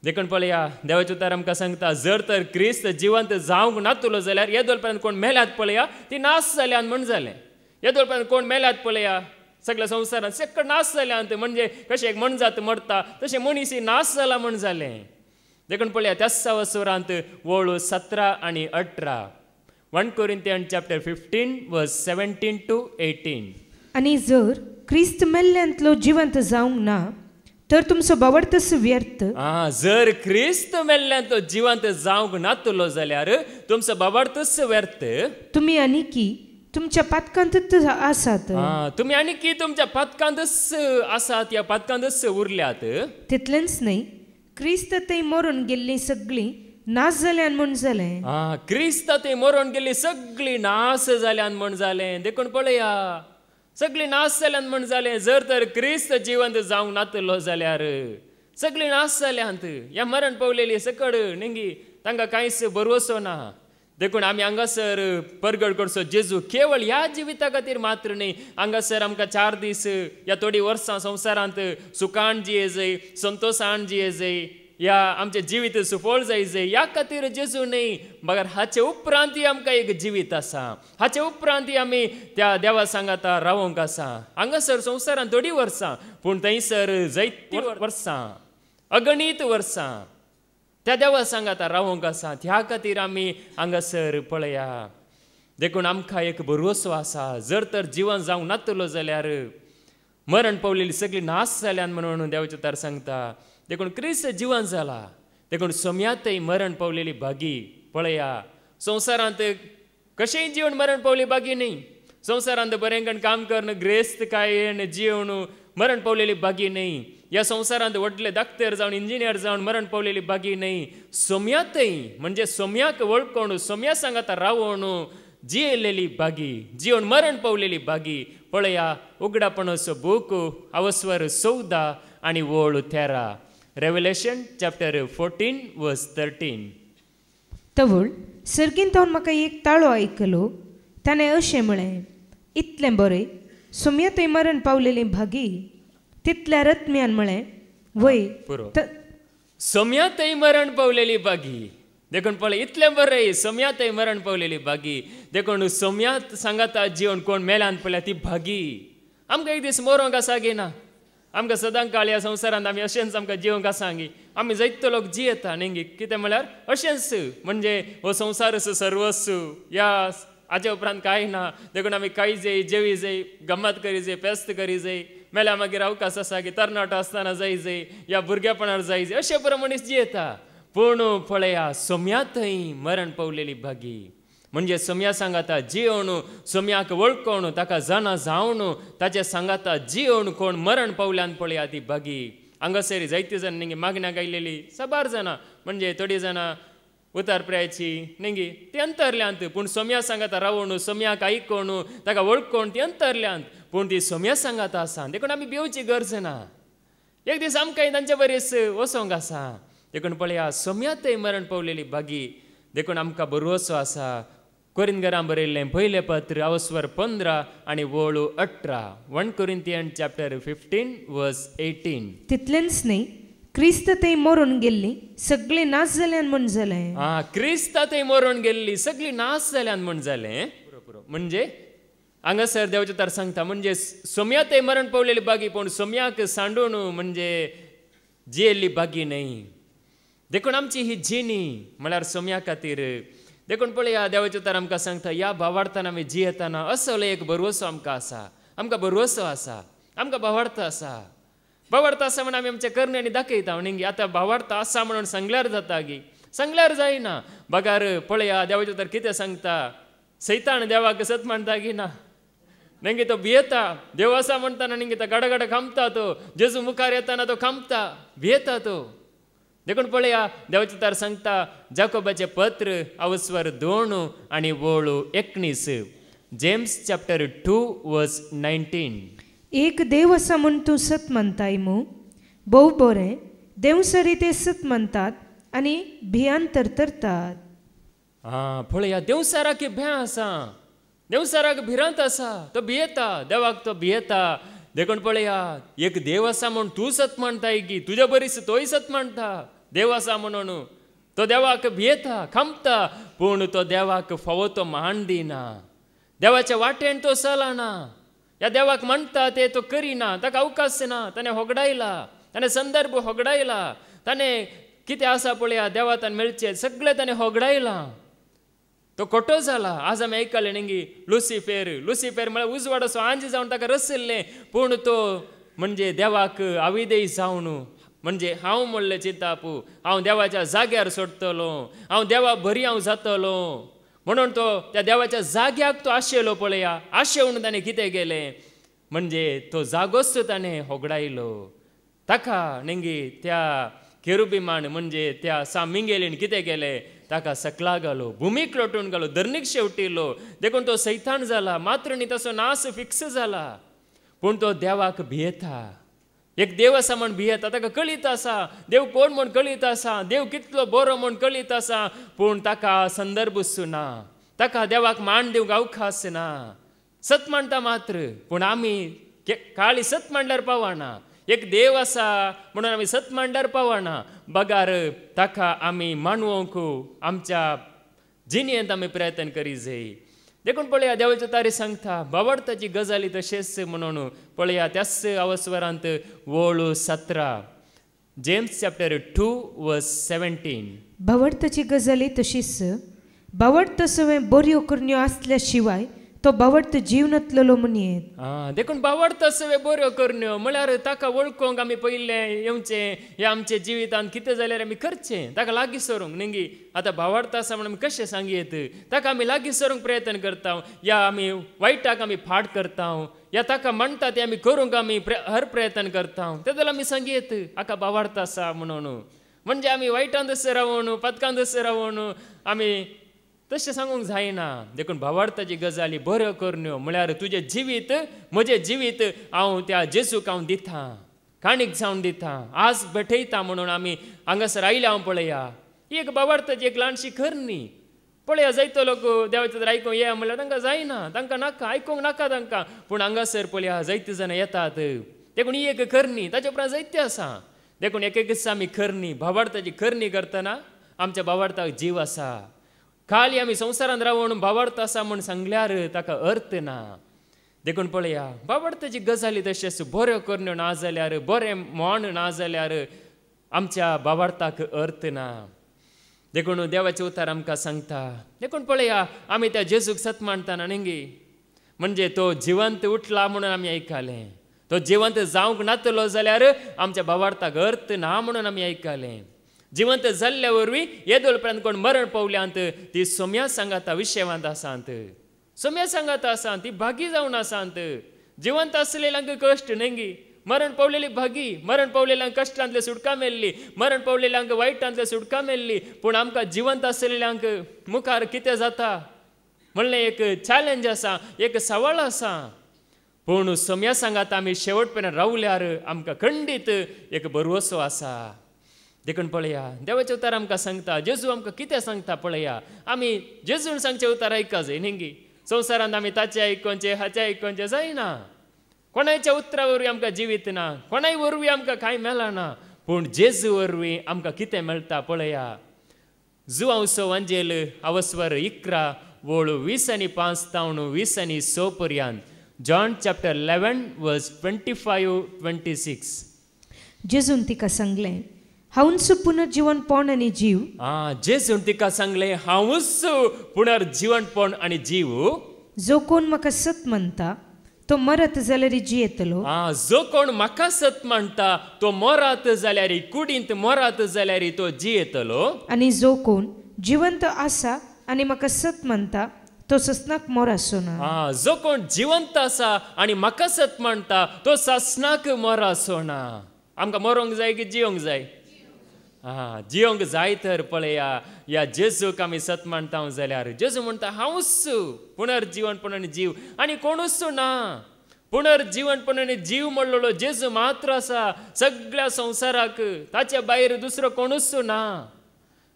देखून पळया देवाचे उतार आमकां सांगता, जर तर क्रिस्त जिवंत जावंक नातलो जाल्यार येदोळ पर्यंत कोण मेल्यात पळया ती नाश जाल्यान म्हण जालें. येदोळ पर्यंत कोण मेल्यात पळया सगळ्या संवसारांत सगळं नाश जाल्यान, म्हणजे कशें एक मनजात मरता तशें मनीस नाश जाला म्हण जालें. देखून पळया त्याच वसवरांत वळू 17 आणि 18 1 Corinthians chapter 15 verse 17 to 18. आणि जर क्रिस्त मेल्ल्यांतलो जिवंत जावंक ना तर तुमचो बावडतस व्यर्थ. जर क्रिस्त मेल्ल्यांतलो जिवंत जावंक नातलो जाल्यार तुमचो बावडतस व्यर्थ. तुम्ही आनीकी तुमच्या पातकांतच आसात. तुम्ही आनीकी तुमच्या पातकांतच आसात या पातकांतच उरल्यात. तितलेंच न्हय, क्रिस्त थंय मरून गेल्ली सगळीं नाश जाल्यान म्हण जालें. क्रिस्त थंय मरून गेल्ली सगळीं नाश जाल्यान म्हण जालें. देखून पळया सगळीं नाश जाल्यान म्हण जालें. जर तर क्रिस्त जिवंत जावंक नातलो जाल्यार सगळीं नाश जाल्यांत. ह्या मरण पावलेली सकड नेंगी तांकां कांयच भरवसो ना. देखून आमी हांगासर परगड करचो जेजू केवळ ह्या जिविता खातीर मात्र न्ही, हांगासर आमकां 4 दीस या थोडी वर्सां संवसारांत सुखान जिये जाय, संतोशान जिये जाय, या आमचे जिवीत सुफळ जाय जाय ह्या खातीर जेजू न्ही, मगर हाचे उपरांत आमकां एक जिवीत आसा. हाचे उपरांत आमी त्या देवा सांगात रावंक आसा. हांगासर संवसारांत थोडी वर्सां, पूण थंयसर जायती वर्सां, अगणीत वर्सां त्या देवा सांगात रावंक आसा. ह्या खातीर आमी हांगासर पळया. देखून आमकां एक भरवसो आसा. जर तर जिवन जावंक नातलो जाल्यार मरण पावलेली सगळी नाश जाल्यान म्हणून देवाचे उतार सांगता. देखून क्रिस्त जिवन जाला. देखून सोम्यातय मरण पावलेली भागी पळया. संवसारांत कशेंय जीवन मरण पावली भागी न्ही. संवसारांत बरेंकण काम करून ग्रेस्त काय जीवन मरण पावलेली भागी न्ही. ह्या संवसारांत व्हडले डाक्टर जावन इंजिनियर जावन मरण पावलेली भागी न्ही. सोम्यातय म्हणजे सोम्याक वळखून सोम्या सांगात रावून जियेलेली भागी, जीवन मरण पावलेली भागी पळया. उगडापणाचो बूक अवस्वर 14 आणि वळ 13. रेव्हलेशन चॅप्टर 14 वर्स 13. तवळ सर्गीन तावन म्हाका एक ताळो आयकलो. ताणें अशें म्हळें, इतलें बरें, सोम्या थंय मरण पावलेली भागी. तितल्या रत्म्यान म्हळें, वय सोम्या थंय मरण पावलेली भागी. देखून पळय इतलें बरें, सोम्या थंय मरण पावलेली भागी. देखून सोम्यात सांगाता जीवन कोण मेल्यान पळय ती भागी. आमकां एक दीस मरोंक आसा गे ना. आमकां सदां काळ ह्या संवसारांत आमी अशेंच आमकां जिवंक आसा गी. आमी जायतो लोक जियेता न्ही. कितें म्हळ्यार अशेंच, म्हणजे हो संवसारच सर्वस्व, ह्या हाच्या उपरांत कांय ना. देखून आमी खाय जाय, जेवी जाय, गम्मत करी जाय, फेस्त करी जाय, मेल्या मागीर अवकाश आसा की तरणाटो आसतना जाय जाय, या भुरगेपणार जाय जाय, अशें बरो मनीस जियेता. पूण पळया सोम्या थंय मरण पावलेली भागी. म्हणजे सोम्या सांगाता जिवन, सोम्याक वळखून ताका जाणा जावन ताचे सांगाता जिवन कोण मरण पावल्यान पळया ती भागी. हांगासर जायती जाण नेंगी मागण्या गायलेली 7 जाणां, म्हणजे थोडी जाणां उतार प्रायाची नेंगी ती अंतरल्यांत. पूण सोम्या सांगाता रावून सोम्याक आयकून ताका वळखून ती अंतरल्यांत. पूण ती सोम्या सांगाता आसा. देखून आमी भिवची गरज ना. एक दीस आमकांय तांचे बरेस वसोंक आसा. देखून पळया सोम्या थंय मरण पावलेली भागी. देखून आमकां भरवसो आसा. कोरिंथीकांक बरयल्लें पयलें पत्र अवस्वर 15 आणि वळू 18. 1 Corinthians chapter 15 verse 18. तितलेंच न्ही, क्रिस्त थंय मरून गेल्ली सगळीं नाश जाल्यान म्हण जालें. क्रिस्त थंय मरून गेल्ली सगळीं नाश जाल्यान म्हण जालें. म्हणजे हांगासर देवाचे उतार सांगता, म्हणजे सोम्या थंय मरण पावलेली भागी, पूण सोम्याक सांडून म्हणजे जियेल्ली भागी न्ही. देखून आमची ही जिणी म्हळ्यार सोम्या खातीर. देखून पळया देवाचे उतार आमकां सांगता, ह्या भावार्थान आमी जियेतना असो एक भरवसो आमकां आसा. आमकां भरवसो आसा, आमकां भावार्थ आसा. भावार्थ आसा म्हणून आमी आमच्या करण्यांनी दाखयता न्ही. आतां भावार्थ आसा म्हणून सांगल्यार जाता गी, सांगल्यार जायना. बगार पळया देवाचे उतार कितें सांगता. सैतान देवाक सत म्हणटा की ना, नेंगे तो भियेता. देव आसा म्हणटाना नेंगे तो गडगड खांबता. तो जेजू मुखार येताना तो खांबता, भियेता तो. देखून पळया देवाचे उतार सांगता जाकोबाचे पत्र अवस्वर 2 आणि वळू 19. जेम्स चॅप्टर 2 वर्स 19. एक देव आसा म्हूण तूं सत म्हणटाय मू. भोव बरें, देव सरी ते सत म्हणटात आनी भियान तरतरतात. पळया देवसाराक भ्या आसा. देवसाराक भिरांत आसा. तो भियेता, देवाक तो भियेता. देखून पळया एक देव आसा म्हूण तूं सत म्हणटाय की तुज्या बरीस तोय सत म्हणटा देव आसा म्हणून तो देवाक भियेता खांबता पूण तो देवाक फावो तो मान दिना देवाच्या वाटेन तो चलना ह्या देवाक म्हणटा ते तो करिना ताका अवकाश ना ताणें होगडायला ताणें संदर्भ होगडायला ताणें कितें आसा पळया देवातान मेळचें सगळें ताणें होगडायलां तो खोटो जाला आज आमी आयकलें न्ही लुसिफेर म्हळ्यार उजवाड असो आंज जावन ताका रसयल्लें पूण तो म्हणजे देवाक आविदेय जावन म्हणजे हांव म्हणलें चिंतापू हांव देवाच्या जाग्यार सोडटलो हांव देवा बरी हांव जातलो म्हणून तो त्या देवाच्या जाग्याक तो आशेलो पळया आशेवून ताणें कितें केलें म्हणजे तो जागोच ताणें होगडायलो ताका न्ही त्या केरुबिमान म्हणजे त्या सामिंगेलीन कितें केलें ताका सकला घालो भुमीक लोटून घालो धरणीक शेवटिल्लो देखून तो सैतान जाला मात्र न्ही तसो नास फिक्स जाला पूण तो देवाक भियेता एक देव आसा म्हण भियेता ताका कळीत आसा देव कोण म्हण कळीत आसा देव कितलो बरो म्हण कळीत आसा पूण ताका संदर्भ सुना ताका देवाक मान दिवंक अवकाश ना सत म्हणटा मात्र पूण आमी काळी सत म्हणल्यार पावना एक देव आसा म्हणून आमी सत म्हणल्यार पावना बगार ताका आमी मानवंक आमच्या जिणेंत आमी प्रयत्न करी जाय देखून पळया देवाचे तारी सांगता बावडताची गजाली तशेंच म्हणून पळया त्याच अवस्वरांत वळू 17 जेम्स चॅप्टर 2 वर्स 17 बावडताची गजाली तशीच बावडता सवय बऱ्यो करण्यो आसल्या शिवाय तो बावडतो जीवनातलो म्हणयेत देखून बावडता सवय बऱ्यो करण्यो म्हळ्यार ताका वळखूंक आमी पयलें येवचें हे आमच्या जिवितांत कितें जाल्यार आमी करचें ताका लागीं सरूंक न्ही आतां बावडता आसा म्हणून आमी कशें सांगयेत ताका आमी लागीं सरूंक प्रयत्न करता या आमी वायटाक आमी फाट करता या ताका म्हणटा ते आमी करूंक आमी हर प्रयत्न करता तेदोल आमी सांगयेत हाका बावडता आसा म्हणून म्हणजे आमी वायटान तशें रावून पथकान तशें रावून आमी तशें सांगूंक जायना देखून भावार्थाची गजाली बऱ्यो करण्यो म्हळ्यार तुजें जिवीत म्हजें जिवीत हांव त्या जेजूक हांव दितां काणीक जावन दितां आज भेटयता म्हणून आमी हांगासर आयले हांव पळया ही एक भावार्थाची एक ल्हानशी करणी पळया जायतो लोक देवाचें तर आयकूंक येया म्हळ्यार तांकां जायना तांकां नाका आयकूंक नाका तांकां पूण हांगासर पळया जायते जाण येतात देखून ही एक करणी ताचे उपरांत जायते आसा देखून एक दिसा आमी करणी भावार्थाची करणी करतना आमच्या भावार्थाक जीव आसा खाली आमी संवसारांत रावून भावार्थ आसा म्हूण सांगल्यार ताका अर्थ ना देखून पळया भावार्थाची गजाली तशेंच बऱ्यो करण्यो ना जाल्यार बरें मोण ना जाल्यार आमच्या भावार्थाक अर्थ ना देखून देवाचें उतार आमकां सांगता देखून पळया आमी त्या जेजूक सत मानतना न्ही म्हणजे तो जिवंत उठला म्हणून आमी आयकलें तो जिवंत जावंक नातलो जाल्यार आमच्या भावार्थाक अर्थ ना म्हणून आमी आयकलें जिवंत जाल्ल्या वरवीं येदोळ उपरांत कोण मरण पावल्यांत ती सोम्या सांगाता विशेवांत आसात सोम्या सांगाता आसात ती भागी जावन आसात जिवंत आसलेल्यांक कश्ट न्ही मरण पावलेली भागी मरण पावलेल्यांक कश्टांतले सुटका मेळ्ळी मरण पावलेल्यांक वायटांतले सुटका मेळ्ळी पूण आमकां जिवंत आसलेल्यांक मुखार कितें जाता म्हणलें एक चॅलेंज आसा एक सवाल आसा पूण सोम्या सांगाता आमी शेवट पर्यंत रावल्यार आमकां खंडीत एक भरवसो आसा देखून पळया देवाचें उतार आमकां सांगता जेजू आमकां कितें सांगता पळया आमी जेजून सांगचें उतार आयका जाय न्ही संवसारांत आमी ताचें आयकोनचें हाचें आयकोनचें जायना कोणाच्या उतरा वरवीं आमकां जिवीत ना कोणाय वरवीं आमकां कांय मेळना पूण जेजू वरवीं आमकां कितें मेळटा पळया जुआंवसो अंजेल अवस्वर 11 वळू 20:5 तावन 20:6 पर्यंत जॉन चॅप्टर 11 वर्स 25-26 जेजून तिका सांगलें हांवूच पुनर्जीवनपण आनी जीव जेजून तिका सांगलें हांवूच पुनर्जीवनपण आनी जीव जो कोण म्हाका सत म्हणटा तो मरत जाल्यार जियेतलो जो कोण म्हाका सत म्हणटा तो मरत जाल्यार कुडींत मरत जाल्यार तो जियेतलो आनी जो कोण जिवंत आसा आनी म्हाका सत म्हणटा तो ससनाक मोर आसोना जो कोण जिवंत आसा आनी म्हाका सत म्हणटा तो ससनाक मोर आसोना आमकां मरोंक जाय की जियोंक जाय जियोंक जाय तर पळया या जेजूक आमी सत म्हणटा जाल्यार जेजू म्हणटा हांवूच पुनर्जीवनपण आनी जीव आनी कोणूच ना पुनर्जीवनपण आनी जीव म्हणलेलो जेजू मात्र आसा सगळ्या संवसाराक ताचे भायर दुसरो कोणूच ना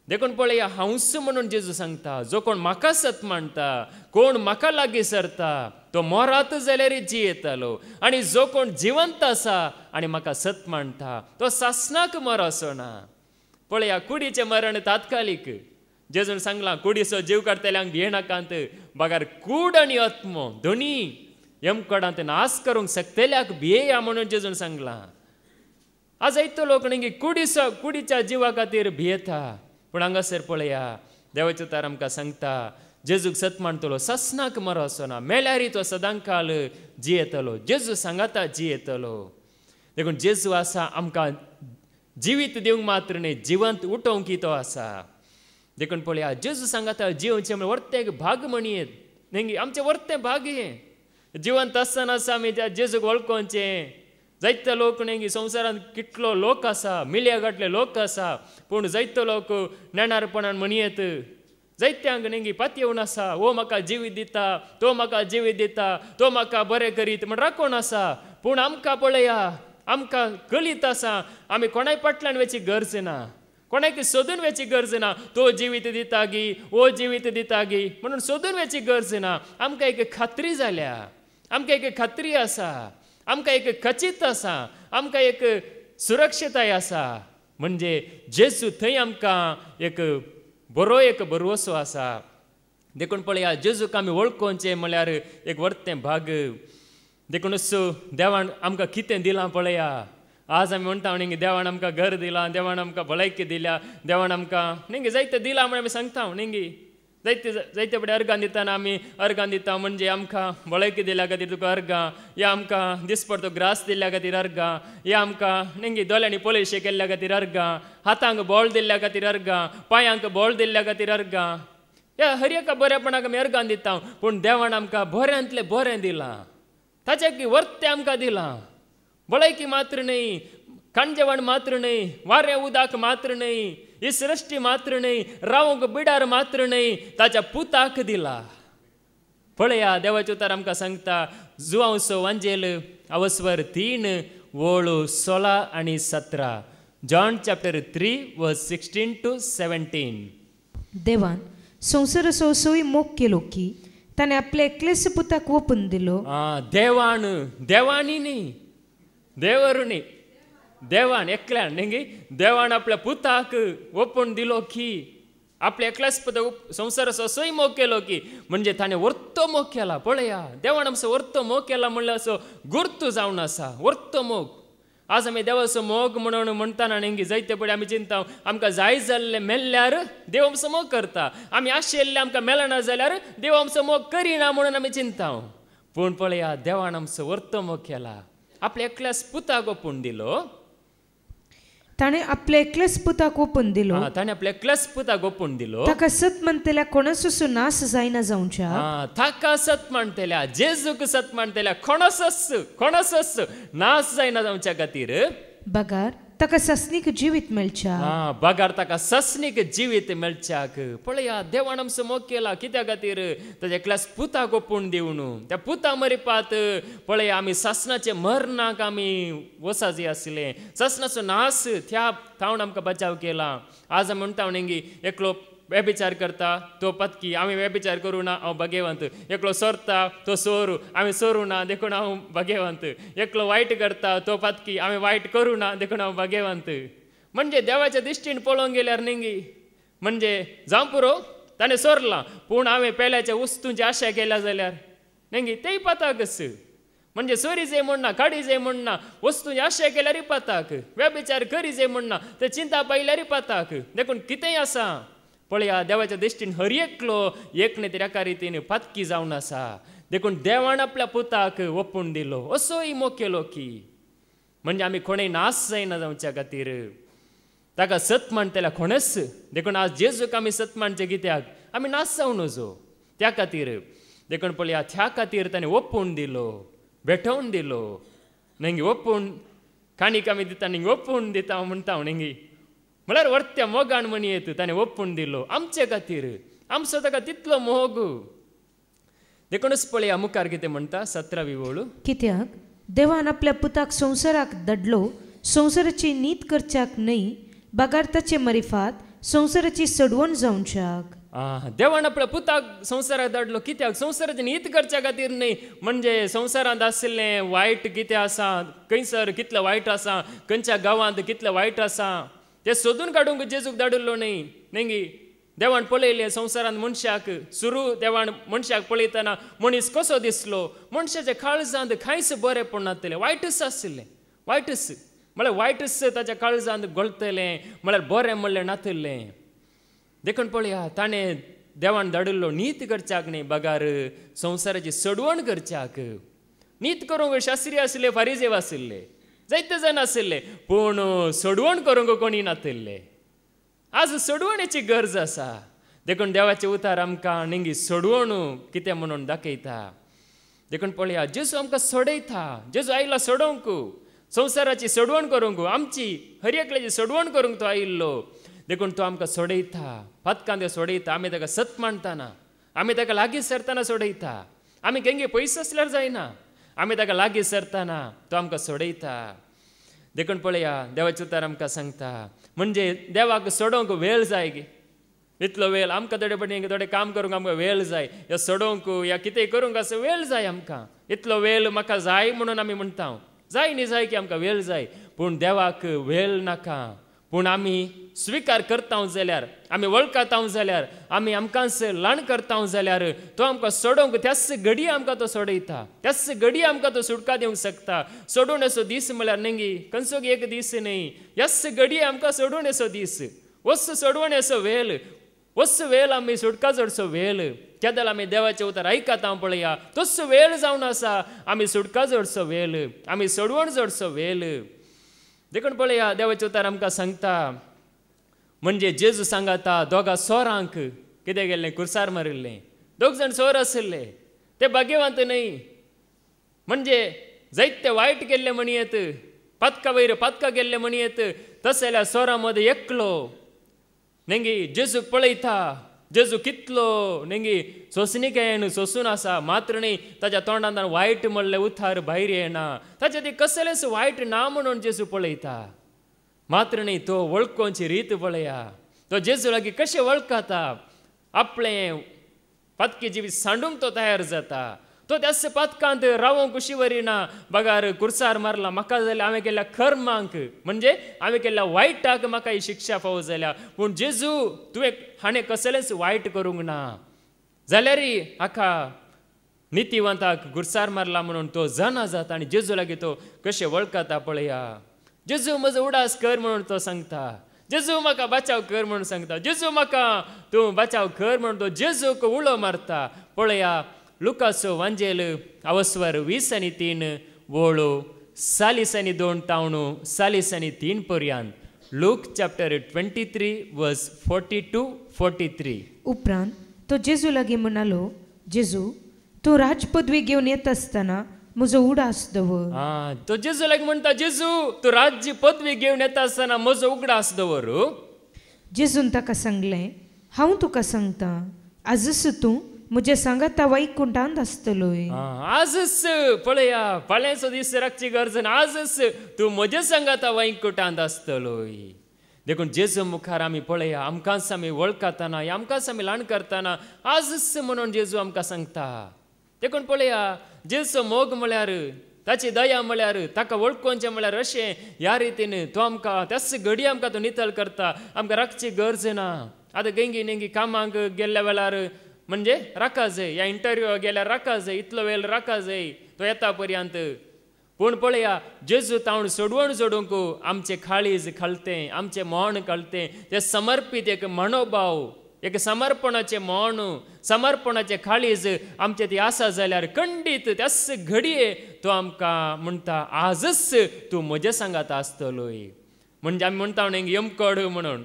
देखून पळया हंस म्हणून जेजू सांगता जो कोण म्हाका सत मानता कोण म्हाका लागीं सरता तो मोरात जाल्यार जियेतलो आनी जो कोण जिवंत आसा आनी म्हाका सत मानता तो सासणाक मरो ना. पळया कुडीचें मरण तात्कालीक. जेजून सांगलां कुडीचो जीव काडटल्यांक भियेनाकांत बागार कूड आनी आत्मो दोनी यमकोडांत नास करूंक शकतल्याक भियेया म्हणून जेजून सांगलां. आज जायतो लोक न्ही कुडीच्या जिवा खातीर भियेता. पूण हांगासर पळया देवाचो उतार आमकां सांगता जेजूक सत मानतलो ससनाक मरो ना मेल्यारी तो सदांकाळ जियेतलो. जेजू सांगाता जियेतलो. देखून जेजू आसा आमकां जिवीत दिवंक मात्र न्ही जिवंत उठोवंक तो आसा. देखून पळया जेजू सांगाता जिवचे म्हळ्यार वर्तेक भाग म्हणयेत न्ही आमचें वर्तें भाग हें. जिवंत आसतना आसा आमी त्या जेजूक वळखोवचें. जायते लोक न्ही संवसारांत कितलो लोक आसा मिलिया गाटले लोक आसा पूण जायतो लोक नेणारपणान म्हणयेत. जायत्यांक न्ही पात येवन आसा वो म्हाका जिवीत दिता तो म्हाका जिवीत दिता तो म्हाका बरें करीत म्हण राखून आसा. पूण आमकां पळया आमकां कळीत आसा आमी कोणाय फाटल्यान वेची गरज ना कोणाक सोदून वेची गरज ना. तो जिवीत दिता गी वो जिवीत दिता गी म्हणून सोदून वेची गरज ना. आमकां एक खात्री जाल्या आमकां एक खात्री आसा आमकां एक खचीत आसा आमकां एक सुरक्षताय आसा म्हणजे जेजू थंय आमकां एक भरवसो आसा. देखून पळया जेजूक आमी वळखोवचें म्हळ्यार एक वर्तें भाग. देखून देवान आमकां कितें दिलां पळया. आज आमी म्हणटा न्ही देवान आमकां घर दिलां देवान आमकां भलायकी दिल्या देवान आमकां न्ही जायतें दिलां म्हण आमी सांगता न्ही. जायते फुडें अर्गां दितना आमी अर्गां दिता म्हणजे आमकां भलायकी दिल्या खातीर तुका अर्गां या आमकां दिसपडतो ग्रास दिल्ल्या खातीर अर्गां या आमकां न्ही दोळ्यांनी पोलिशे केल्ल्या खातीर अर्गां हातांक बोळ दिल्ल्या खातीर अर्गां पांयांक बोळ दिल्ल्या खातीर अर्गां ह्या हर एका बरेपणाक आमी अर्गां दिता. पूण देवान आमकां बऱ्यांतलें बरें दिलां ताचें वर्तें आमकां दिलां. भलायकी मात्र न्ही कांजेवण मात्र न्ही वारें उदक मात्र न्ही ही सृश्टी मात्र न्ही रावंक बिडार मात्र न्ही ताच्या पुताक दिला. पळया देवाचो उतार आमकां सांगता जुआंवसो वांजेल अवस्वर 3 वळू 16 आनी 17 जॉन चॅप्टर 3 वर्स 16 to 17. देवान संवसाराचो सोय मोग केलो की ताणें आपल्या एकलेस पुताक ओपून दिलो. देवानी न्ही देवरुनी देवान एकल्यान न्ही देवान आपल्या पुताक ओपून दिलो की आपल्या एकल्याच पुताक संवसाराचो सोय मोग केलो की म्हणजे ताणें वर्तो मोग केला. पळया देवान आमचो वर्तो मोग केला म्हणल्यार असो गुर्तू जावन आसा वर्तो मोग. आज आमी देवाचो मोग म्हणून म्हणटाना न्ही जायते पळय आमी चिंता आमकां जाय जाल्लें मेल्ल्यार देव आमचो मोग करता आमी आशिल्लें आमकां मेळना जाल्यार देव आमचो मोग करिना म्हणून आमी चिंता. पूण पळया देवान आमचो वर्तो मोग केला आपल्या एकल्याच पुताक ओपून दिलो. ताणें आपल्या एकल्याच पुताक ओपून दिलो. ताणें आपल्या एकल्याच पुताक ओपून दिलो. ताका सत म्हणटल्या कोणाचो नाश जायना जावच्या. ताका सत म्हणटल्या जेजूक सत म्हणटल्या कोणाचोच नाश जायना जावच्या खातीर बगार ताका ससनीक जिवीत मेळच्या. बगार ताका ससनीक जिवीत मेळच्याक. पळया देवान आमचो मोग केला कित्या खातीर ताच्या एकल्याच पुताक ओपून दिवन त्या पुता मरिपात पळया आमी ससनाचे मरणाक आमी वसाजी आसले ससनाचो नाश त्या थावन आमकां बचाव केला. आज आमी म्हणटा न्ही एकलो वेबिचार करता तो पत्की आमी वेबिचार करूं ना हांव भाग्यवंत. एकलो सोरता तो सोरू आमी सोरूं ना देखून हांव भाग्यवंत. एकलो वायट करता तो पत्की आमी वायट करूं ना देखून हांव भाग्यवंत. म्हणजे देवाच्या दिश्टीन पळोवंक गेल्यार न्ही म्हणजे जावं पुरो ताणें सोरलां पूण हांवें पेल्याच्या वस्तूंची आशा केल्या जाल्यार न्ही तेय पाताकच. म्हणजे सोरी जे म्हणना काडी जे म्हणना वस्तूंची आशा केल्यार पाताक वेबिचार करी जे म्हणना ते चिंता पायल्यार पाताक. देखून कितेंय आसा पळया देवाच्या दिश्टीन हर एकलो एक न्ही तरी एका रितीन पातकी जावन आसा. देखून देवान आपल्या पुताक ओपून दिलो असोय मोग केलो की म्हणजे आमी कोणेय नाश जायना जावच्या खातीर ताका सत म्हणटल्या कोणेच. देखून आज जेजूक आमी सत म्हणचे कित्याक आमी नाश जावन नजो त्या खातीर. देखून पळया त्या खातीर ताणें ओपून दिलो भेटोवन दिलो न्ही ओपून काणीक आमी दिता न्ही ओपून दिता म्हणटा न्ही म्हळ्यार वर्त्या मोगान म्हणयेत ताणें ओपून दिलो आमचे खातीर आमचो ताका तितलो मोग. देखूनच पळया मुखार कितें म्हणटा 17वी ओळ. कित्याक देवान आपल्या पुताक संवसाराक धाडलो संवसाराची नीत करच्याक न्हय बगार ताचे मरिफात संवसाराची सडवण जावच्याक. देवान आपल्या पुताक संवसाराक धाडलो कित्याक? संवसाराची नीत करच्या खातीर न्ही, म्हणजे संवसारांत आशिल्लें वायट कितें आसा, खंयसर कितलें वायट आसा, खंयच्या गांवांत कितलें वायट आसा तें सोदून काडूंक जेजूक धाडिल्लो न्ही. न्ही देवान पळयलें संवसारांत मनशाक, सुरू देवान मनशाक पळयतना मनीस कसो दिसलो. मनशाच्या काळजांत कांयच बरेंपण नासलें, वायटच आशिल्लें. वायटच म्हळ्यार वायटच ताच्या काळजांत गळतलें, म्हळ्यार बरें म्हणलें नासलें. देखून पळया ताणें देवान धाडिल्लो नीत करच्याक न्ही, बगार संवसाराची सडवण करच्याक. नीत करूंक शास्त्री आशिल्ले, फारिजेव आशिल्ले, जायते जाण आशिल्ले, पूण सडवण करूंक कोणी नासले. आज सडवणेची गरज आसा. देखून देवाचे उतार आमकां नेंगी सडवण कितें म्हणून दाखयता. देखून पळया जेजू आमकां सोडयता. जेजू आयला सोडोवंक, संवसाराची सडवण करूंक, आमची हर एकल्याची सडवण करूंक तो आयिल्लो. देखून तो आमकां सोडयता, पथकां ते सोडयता. आमी ताका सत मानतना, आमी ताका लागीं सरतना सोडयता. आमी केंगे पयस आसल्यार जायना, आमी ताका लागीं सरतना तो आमकां सोडयता. देखून पळया देवाचे उतार आमकां सांगता, म्हणजे देवाक सोडोवंक वेळ जाय गे. इतलो वेळ आमकां थोडे काम करूंक आमकां वेळ जाय, या सोडोवंक या कितेंय करूंक असो वेळ जाय आमकां. इतलो वेळ म्हाका जाय म्हणून आमी म्हणटा, जाय न्ही जाय की आमकां वेळ जाय, पूण देवाक वेळ नाका. पूण आमी स्विकार करता जाल्यार, आमी वळखता जाल्यार, आमी आमकांच ल्हान करता जाल्यार तो आमकां सोडोवंक त्याच घडये आमकां तो सोडयता, त्याच घडये आमकां तो सुटका दिवंक शकता. सोडून असो दीस म्हळ्यार नेंगी खंयचो एक दीस न्ही, ह्याच घडये आमकां सोडून असो दीस, वस सोडवण असो वेळ, वस वेळ आमी सुटका जोडचो वेळ. केदाल आमी देवाचे उतार आयकता पळया, तसो वेळ जावन आसा. आमी सुटका जोडचो वेळ, आमी सोडवण जोडचो वेळ. देखून पळया देवाचे उतार आमकां सांगता, म्हणजे जेजू सांगता दोगा सोरांक कितें गेल्लें, कुर्सार मारिल्लें. दोग जाण सोर आशिल्ले, ते भाग्यवंत न्ही, म्हणजे जायते वायट गेल्ले म्हणयेत, पथका वयर पथका गेल्ले म्हणयेत. तशें जाल्यार सोरा मदें एकलो नेंगी जेजूक पळयता. जेजू कितलो नेंगी सोंसणिकेन सोंसून आसा, मात्र न्ही ताच्या तोंडांत वायट म्हणलें उतार भायर येना. ताचें ती कसलेंच वायट ना म्हणून जेजू पळयता. मात्र न्ही तो वळखोवची रीत पळया. तो जेजू लागीं कशें वळखता, आपलें पथकी जिवीत सांडूंक तो तयार जाता. तो त्याच पथकांत रावोंक कशी वरिना. बगार कुर्सार मारला, म्हाका जाल्यार हांवें केल्ल्या कर्मांक, म्हणजे हांवें केल्ल्या वायटाक म्हाका ही शिक्षा फावो जाल्या. पूण जेजू तुवें हाणें कसलेंच वायट करूंक ना, जाल्यारय हाका नितीवंताक कुर्सार मारला म्हणून तो जाणा जाता. आनी जेजू लागीं तो कशें वळखता पळया. जेजू म्हजो उडास कर म्हणून तो सांगता. जेजू म्हाका बचाव कर म्हणून सांगता. जेजू म्हाका तूं बचाव कर म्हणून तो जेजूक उलो मारता. पळया लुकाचो वांजेल अवस्वर 20:3 वळो 4:2-4:3 पर्यंत. Look chapter 23:42-43. उपरांत तो जेजू लागीं म्हणालो, जेजू तूं राजपदवी घेवन येत आसतना म्हजो उडास दवर. तो जेजू लागीं म्हणटा, जेजू तूं राज्य पदवी घेवन येता आसतना म्हजो उगडास दवर. जेजून ताका सांगलें, हांव तुका सांगता, आजच तूं म्हज्या सांगाता वैकुंठांत आसतलोय. आजच पळया, फाल्यांचो दीस राखची गरज ना, आजच तूं म्हज्या सांगाता वैकुंठांत आसतलोय. देखून जेजू मुखार आमी पळया, आमकांच आमी वळखतना, आमकांच आमी ल्हान करतना आजच म्हणून जेजू आमकां सांगता. देखून पळया जेजू मोग म्हळ्यार, ताची दया म्हळ्यार, ताका वळखोवचें म्हळ्यार अशें ह्या रितीन तो आमकां त्याच घडी आमकां तो नितळ करता. आमकां राखची गरज ना. आतां गेंगी नेंगी कामाक गेल्ल्या वेळार म्हणजे राखा जाय, ह्या इंटरव्यूक गेल्यार राखा जाय, इतलो वेळ राखा जाय तो येता पर्यंत. पूण पळया जेजू तावण सोडवण जोडूंक आमचें काळीज कळतें, आमचें मोण कळतें, तें समर्पीत एक मनोभाव, एक समर्पणाचें मोण, समर्पणाचें काळीज आमचें ती आसा जाल्यार खंडीत त्याच घडये तो आमकां म्हणटा, आजच तूं म्हज्या सांगाता आसतलोय. म्हणजे आमी म्हणटा न्ही यमकड म्हणून,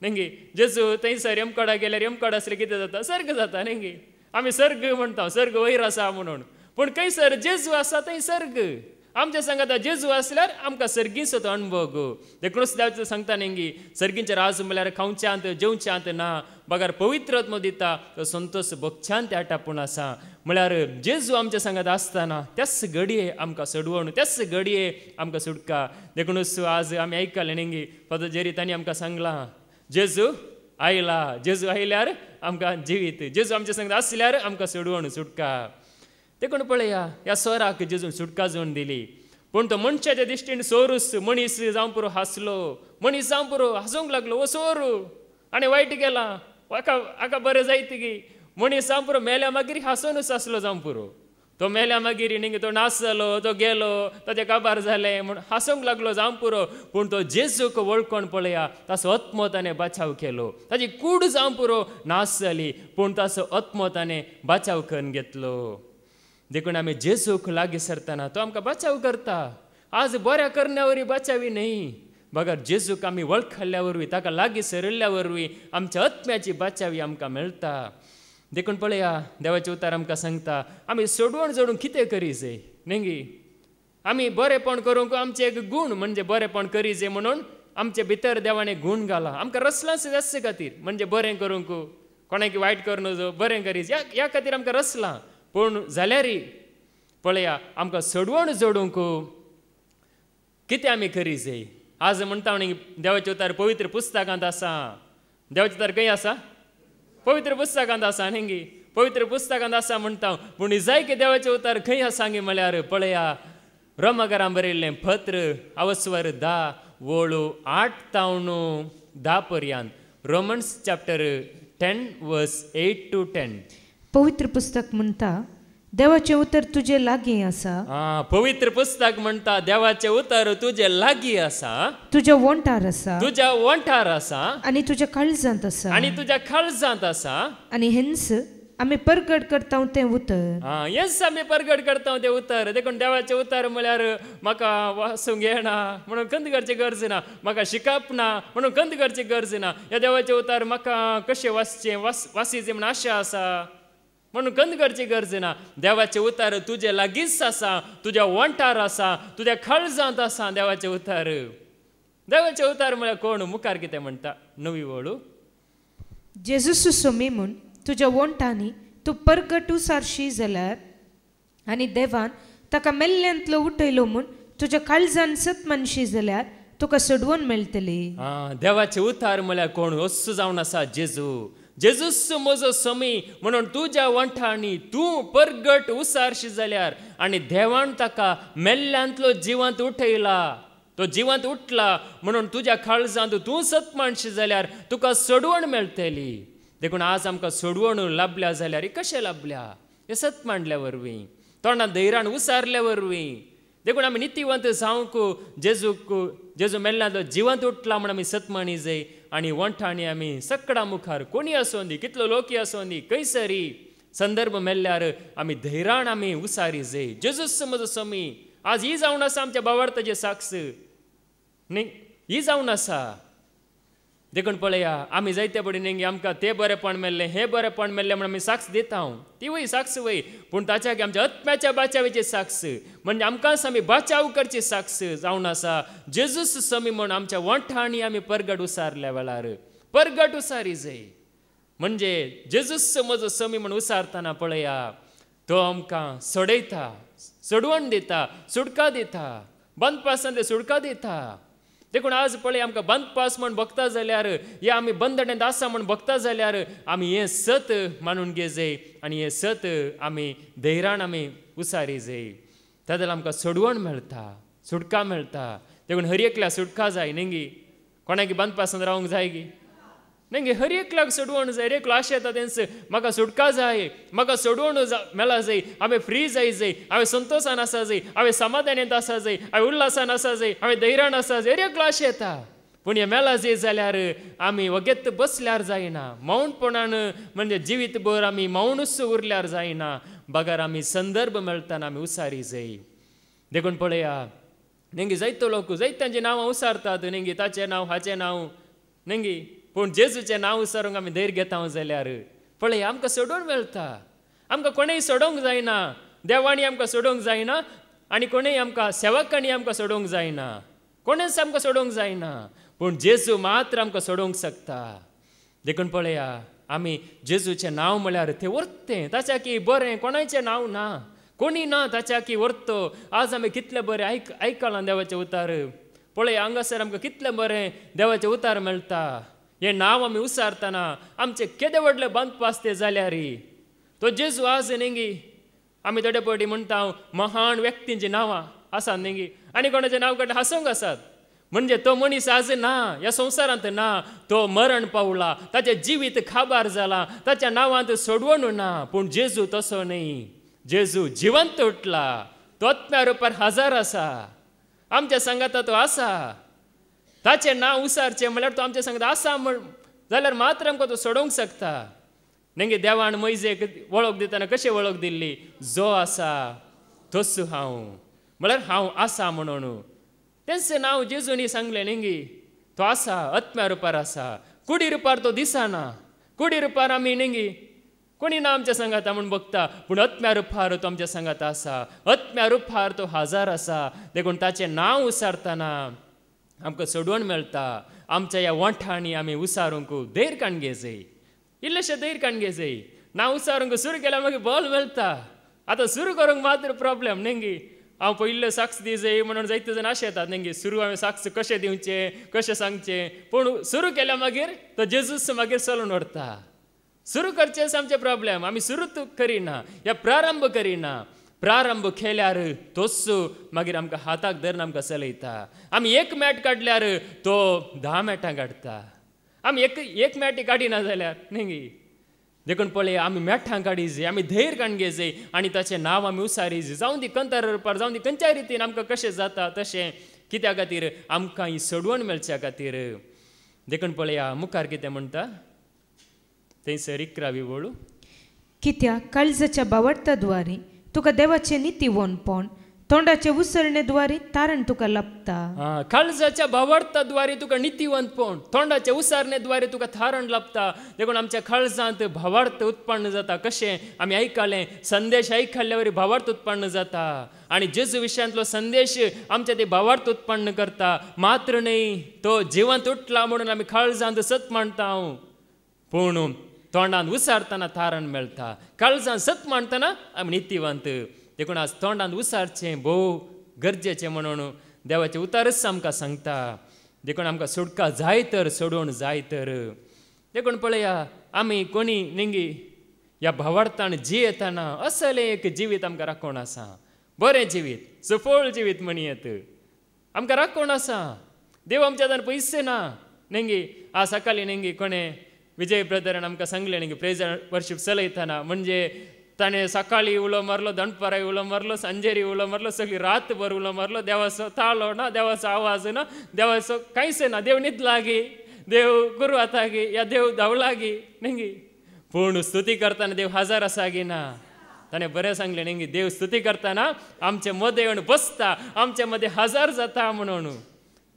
न्ही जेजू थंयसर यमकडा गेल्यार यमकड आसल्यार कितें जाता, सर्ग जाता न्ही. आमी सर्ग म्हणटा, सर्ग वयर आसा म्हणून. पूण खंयसर जेजू आसा थंय सर्ग. आमच्या सांगाता जेजू आसल्यार आमकां सर्गीचो तो अणभव गो. देखूनच देवाचो सांगता न्ही, सर्गींचे राज म्हळ्यार खावच्यांत जेवच्यांत ना, बगार पवित्र आत्मो दिता तो संतोश भोगच्यांत आटापून आसा. म्हळ्यार जेजू आमच्या सांगात आसतना त्याच घडये आमकां सोडवण, त्याच घडये आमकां सुटका. देखूनच आज आमी आयकलें न्ही, फादर जेरी तांणी आमकां सांगलां, जेजू आयला जेजू आयल्यार आमकां जिवीत, जेजू आमच्या संग आसल्यार आमकां सोडवण सुटका. देखून पळया ह्या सोराक जेजून सुटका जोडून दिली. पूण तो मनशाच्या दिश्टीन सोरूस मनीस जावं पुरो हांसलो, मनीस जावं पुरो हांसूंक लागलो, वो सोरू आनी वायट गेला, हाका बरें जायत गी. मनीस जावं पुरो मेल्या मागीर हांसूनच आसलो जावं पुरो. तो मेल्या मागीर न्ही तो नास जालो, तो गेलो, ताचें काबार जालें म्हूण हांसूंक लागलो जावं पुरो. पूण तो जेजूक वळखून पळया ताचो आत्मो ताणें बचाव केलो. ताची कूड जावं पुरो नास जाली पूण ताचो आत्मो ताणें बचाव करून घेतलो. देखून आमी जेजूक लागीं सरतना तो आमकां बचाव करता. आज बऱ्या करण्या वरवीं बचावी न्ही, बगर जेजूक आमी वळखल्या वरवीं ताका लागीं सरिल्ल्या वरवीं आमच्या आत्म्याची बचावी आमकां मेळटा. देखून पळया देवाचें उतार आमकां सांगता आमी सोडवण जोडून कितें करी जाय न्ही. आमी बरेंपण करूंक आमचें एक गूण म्हणजे बरेंपण करी जाय म्हणून आमचे भितर देवाने गूण घाला. आमकां रसलांच रस्ते खातीर म्हणजे बरें करूंक, कोणाक वायट करूं नजो बरें करीच ह्या खातीर आमकां रसलां. पूण जाल्यार पळया आमकां सोडवण जोडूंक कितें आमी करी जाय. आज म्हणटा न्ही देवाचें उतार पवित्र पुस्तकांत आसा. देवाचें उतार खंय आसा? पवित्र पुस्तकांत आसा न्ही. पवित्र पुस्तकांत आसा म्हणटा. पूण जाय की देवाचें उतार खंय आसा सांगी म्हळ्यार पळया रोमाकारां बरयल्लें पत्र अवस्वर 10 वळू 8 तावन 10 पर्यंत. रोमन्स चॅप्टर 10 वर्स 8 to 10. पवित्र पुस्तक म्हणटा देवाचें उतर तुजे लागीं आसा. पवित्र पुस्तक म्हणटा देवाचें उतर तुजे लागीं आसा, तुज्या वंटार आसा, तुज्या वंठार आसा आनी तुज्या काळजांत आसा, आनी तुज्या काळजांत आसा. आनी हेंच आमी परगट करता तें उतर. हेंच आमी परगट करता तें उतर. देखून देवाचें उतर म्हळ्यार म्हाका वाचूंक येना म्हणून खंत करची गरज ना, म्हाका शिकप ना म्हणून खंत करची गरज ना. ह्या देवाचें उतर म्हाका कशें वाचचें वाचीचें म्हण आशा आसा म्हणून खंत करची गरज ना. देवाचें उतर तुजे लागींच आसा, तुज्या वंठार आसा, तुज्या काळजांत आसा. देवाचें उतर, देवाचें उतर म्हळ्यार कोण? मुखार कितें म्हणटा नवी वळू जेजूस सोमी म्हूण तुज्या वंटांनी तूं परगट उसारशी जाल्यार आनी देवान ताका मेल्ल्यांतलो उठयलो म्हूण तुज्या काळजान सत मनशी जाल्यार तुका सोडवण मेळटली. देवाचें उतार म्हळ्यार कोण? असो जावन आसा जेजू. जेजूस म्हजो समी म्हणून तुज्या वंठांनी तूं परगट उसारशी जाल्यार आनी देवान ताका मेल्ल्यांतलो जिवंत उठयला, तो जिवंत उठला म्हणून तुज्या काळजांत तूं सत मनशी जाल्यार तुका सोडवण मेळटली. देखून आज आमकां सोडवण लाभल्या जाल्यार कशें लाभल्या? हे सत मांडल्या वरवीं, तोंडान धैर्यान उसारल्या वरवीं. देखून आमी नितीवंत जावंक जेजू मेल्ल्यांतलो जिवंत उठला म्हणून आमी सत मांडी जाय. आनी वंठांनी आमी सकडा मुखार कोणी आसूं दी, कितलो लोकी आसूं दी, खंयसरी संदर्भ मेल्ल्यार आमी धैर्यान आमी उसारी जाय. जेजूस म्हजो समी. आज ही जावन आसा आमच्या बावार्थाची साक्ष न्ही, ही जावन आसा. देखून पळया आमी जायते पडी न्ही आमकां तें बरेंपण मेल्लें, हें बरेंपण मेल्लें म्हणून आमी साक्ष दिता. ती वय साक्ष वय, पूण ताच्या आमच्या आत्म्याच्या बाचावेची साक्ष म्हणजे आमकांच आमी बाचाव करची साक्ष जावन आसा. जेजूस समी म्हूण आमच्या वंठांनी आमी परगट उसारल्या वेळार परगट उसारी जाय. म्हणजे जेजूस म्हजो समी म्हूण उसारतना पळया तो आमकां सोडयता, सोडवण दिता, सुटका दिता, बंदपासान सुटका दिता. देखून आज पळय आमकां बंदपास म्हण बघता जाल्यार या आमी बंदणेंत आसा म्हण बघता जाल्यार आमी हें सत मानून घे जाय आनी हें सत आमी धैर्यान आमी उसारी जाय. ताद्याल आमकां सोडवण मेळटा, सुटका मेळटा. देखून हर एकल्या सुटका जाय न्ही. कोणाक बंदपासान रावंक जाय गी न्ही. हर एकल्याक सोडवण जाय. एकलो आशा येता तेंच म्हाका सुटका जाय, म्हाका सोडवण मेळा जाय, हांवें फ्री जाय जाय, हांवें संतोशान आसा जाय, हांवें समाधानांत आसा जाय, हांवें उल्हासान आसा जाय, हांवें धैर्यान आसा जाय. हर एकलो आशा येता. पूण हें मेळा जाय जाल्यार आमी वगेत बसल्यार जायना. मौनपणान म्हणजे जिवीतभर आमी मौनूच उरल्यार जायना. बगर आमी संदर्भ मेळटाना आमी उसारी जाय. देखून पळया न्ही जायतो लोक जायत्यांचीं नांवां उसारतात न्ही, ताचें नांव हाचें नांव न्ही. पूण जेजूचें नांव उसारूंक आमी धैर्य घेता जाल्यार पळय आमकां सोडून मेळटा. आमकां कोणेय सोडोवंक जायना, देवाणी आमकां सोडोवंक जायना आनी कोणेय आमकां सेवकांनी आमकां सोडोवंक जायना, कोणेच आमकां सोडोवंक जायना. पूण जेजू मात्र आमकां सोडोवंक शकता. देखून पळया आमी जेजूचें नांव म्हळ्यार तें वर्तें, ताच्या की बरें कोणाचें नांव ना, कोणी ना ताच्या की वर्तो. आज आमी कितलें बरें आयकलां देवाचें उतार. पळय हांगासर आमकां कितलें बरें देवाचें उतार मेळटा. हे नांव आमी उसारतना आमचे केदे व्हडले बांदप आसते जाल्यार तो जेजू आज नेंगी आमी थोडे पटी म्हणटा महान व्यक्तींची नांवां आसात नेंगी आनी कोणाचें नांव काडटा हांसूंक आसात म्हणजे तो मनीस आज ना ह्या संवसारांत ना तो मरण पावला ताचें जिवीत खाबार जाला ताच्या नांवांत सोडवण ना पूण जेजू तसो न्ही जेजू जिवंत उठला तो आत्म्या रुपार हजार आसा आमच्या संगात तो आसा ताचें नांव उसारचें म्हळ्यार तो आमच्या संगात आसा जाल्यार मात्र आमकां तो सोडोवंक शकता नेंगे देवान मैजेक वळख दितना कशें वळख दिल्ली जो आसा तसो हांव म्हळ्यार हांव आसा म्हणून तेंचें नांव जेजूनी सांगलें नेंगी तो आसा आत्म्या रुपार आसा कुडी रुपार तो दिसना कुडी रुपार आमी नेंगी कोणी ना आमच्या संगात म्हणून बघता पूण आत्म्या रुपार तो आमच्या संगात आसा आत्म्या रुपार तो हजार आसा देखून ताचें नांव उसारतना आमकां सोडवण मेळटा आमच्या ह्या वंठांनी आमी उसारूंक धैर्य काणगे जाय इल्लेशें धैर्य काणगे जाय नांव उसारूंक सुरू केल्यार मागीर बॉल मेळटा आतां सुरू करूंक मात्र प्रॉब्लेम नेंगी हांव पयले साक्ष दी जाय म्हणून जायते जाण अशें येतात नेंगी सुरू हांवें साक्ष कशें दिवचें कशें सांगचें पूण सुरू केल्या मागीर तो जेजूस मागीर चलून व्हरता सुरू करचें आमचें प्रॉब्लेम आमी सुरूच करिना या प्रारंभ करिना प्रारंभ केल्यार तोच मागीर आमकां हाताक धरून आमकां चलयता आमी एक मॅट काडल्यार तो 10 मॅटां काडता आमी एक मॅटी काडिना जाल्यार नेंगी देखून पळय आमी मॅटां काडी जाय आमी धैर्य काणगे जाय आनी ताचें नांव आमी उसारी जाय जावं ती कंतार रुपार जावं ती खंयच्याय रितीन आमकां कशें जाता तशें कित्या खातीर आमकां ही सोडवण मेळच्या खातीर देखून पळया मुखार कितें म्हणटा थंयसर 11वी वळू कित्याक काळजाच्या बावडटाद्वारे तुका देवाचे नितीवनपण तोंडाचे उसरणेद्वारे तारण तुका लपता काळजाच्या भावार्थाद्वारे तुका नितीवंतपण तोंडाच्या उसारणेद्वारे तुका थारण लपता देखून आमच्या काळजांत भावार्थ उत्पन्न जाता कशें आमी आयकलें संदेश आयकल्ल्या वरी भावार्थ उत्पन्न जाता आनी जेजू विशयांतलो संदेश आमच्या ते भावार्थ उत्पन्न करता मात्र न्ही तो जिवंत उठला म्हणून आमी काळजांत सत म्हणटा पूण तोंडान उसारतना थारण मेळटा काळजांत सत म्हणटना आमी नितीवंत देखून आज तोंडांत उसारचें भोव गरजेचें म्हणून देवाचें उतारच आमकां सांगता देखून आमकां सोडका जाय तर सोडून जाय तर देखून पळया आमी कोणी नेंगी ह्या भावार्थान जियेतना असलें एक जिवीत आमकां राखून आसा बरें जिवीत सफळ जिवीत म्हणयत आमकां राखून आसा देव आमच्या हातान पयशे ना नेंगी आज सकाळीं नेंगी कोणें विजय ब्रदरान आमकां सांगलें नेंगी प्रेज वर्शीप चलयतना म्हणजे ताणें सकाळीं उलो मारलो दनपाराय उलो मारलो सांजेरी उलो मारलो सगळी रातभर उलो मारलो देवाचो ताळो ना देवाचो आवाज ना देवाचो कांयच ना देव न्हीद लागी देव गुरू आतागी या देव धांवलागी नेंगी पूण स्तुती करतना देव हजार आसा गी ना ताणें बरें सांगलें नेंगी देव स्तुती करतना आमचे मदें येवन बसता आमचे मदें हजार जाता म्हणून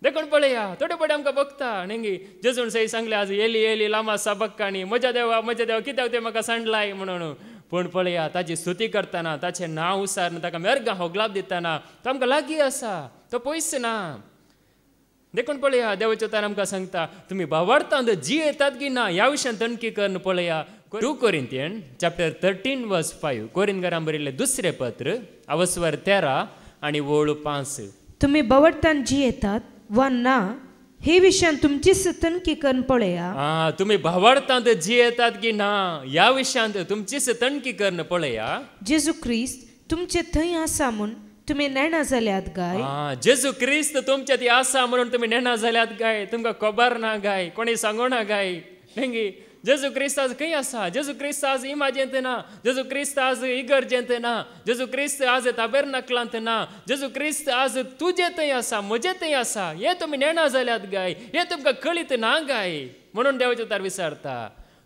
देखून पळया थोडे पडे आमकां बघता नेंगी जेजून सई सांगलें आज येली येली लामा साबक्कानी म्हज्या देवा कित्याक ते म्हाका सांडलाय म्हणून पूण पळया ताची स्तुती करतना ताचें नांव उसारना ताका मेर्गां होगलाप दितना तो आमकां लागीं आसा तो पयस ना देखून पळया देवाचे उतार आमकां सांगता तुमी भावार्थांत जियेतात की ना ह्या विशयान तणकी करन पळया 2 कोरिंथियन चॅप्टर 13 वर्स 5 कोरिंथकारांक बरयल्लें दुसरें पत्र अवस्वर 13 आनी वळू 5 तुमी भावार्थांत जियेतात वा ना हे विशयान तुमची तणकी करून पळया तुम्ही भावार्थांत जियेतात की ना ह्या विशयांत तुमचीच तणकी करून पळया जेजू ख्रिस्त तुमचे थंय आसा म्हूण तुमी नेणा जाल्यात गाय जेजू क्रिस्त तुमचे ती आसा म्हणून तुमी नेणा जाल्यात गाय तुमकां खबर ना गाय कोणी सांगोना गाय नेंगी जेजू क्रिस्त आज खंय आसा जेजू क्रिस्त आज इमाजेंत ना जेजू क्रिस्त आज इगर्जेंत ना जेजू क्रिस्त आज ताबेरनाकलांत ना जेजू क्रिस्त आज तुजे थंय आसा म्हजे थंय आसा हे तुमी नेणा जाल्यात गाय हे तुमकां कळीत ना गाय म्हणून देवाचे उतार विचारता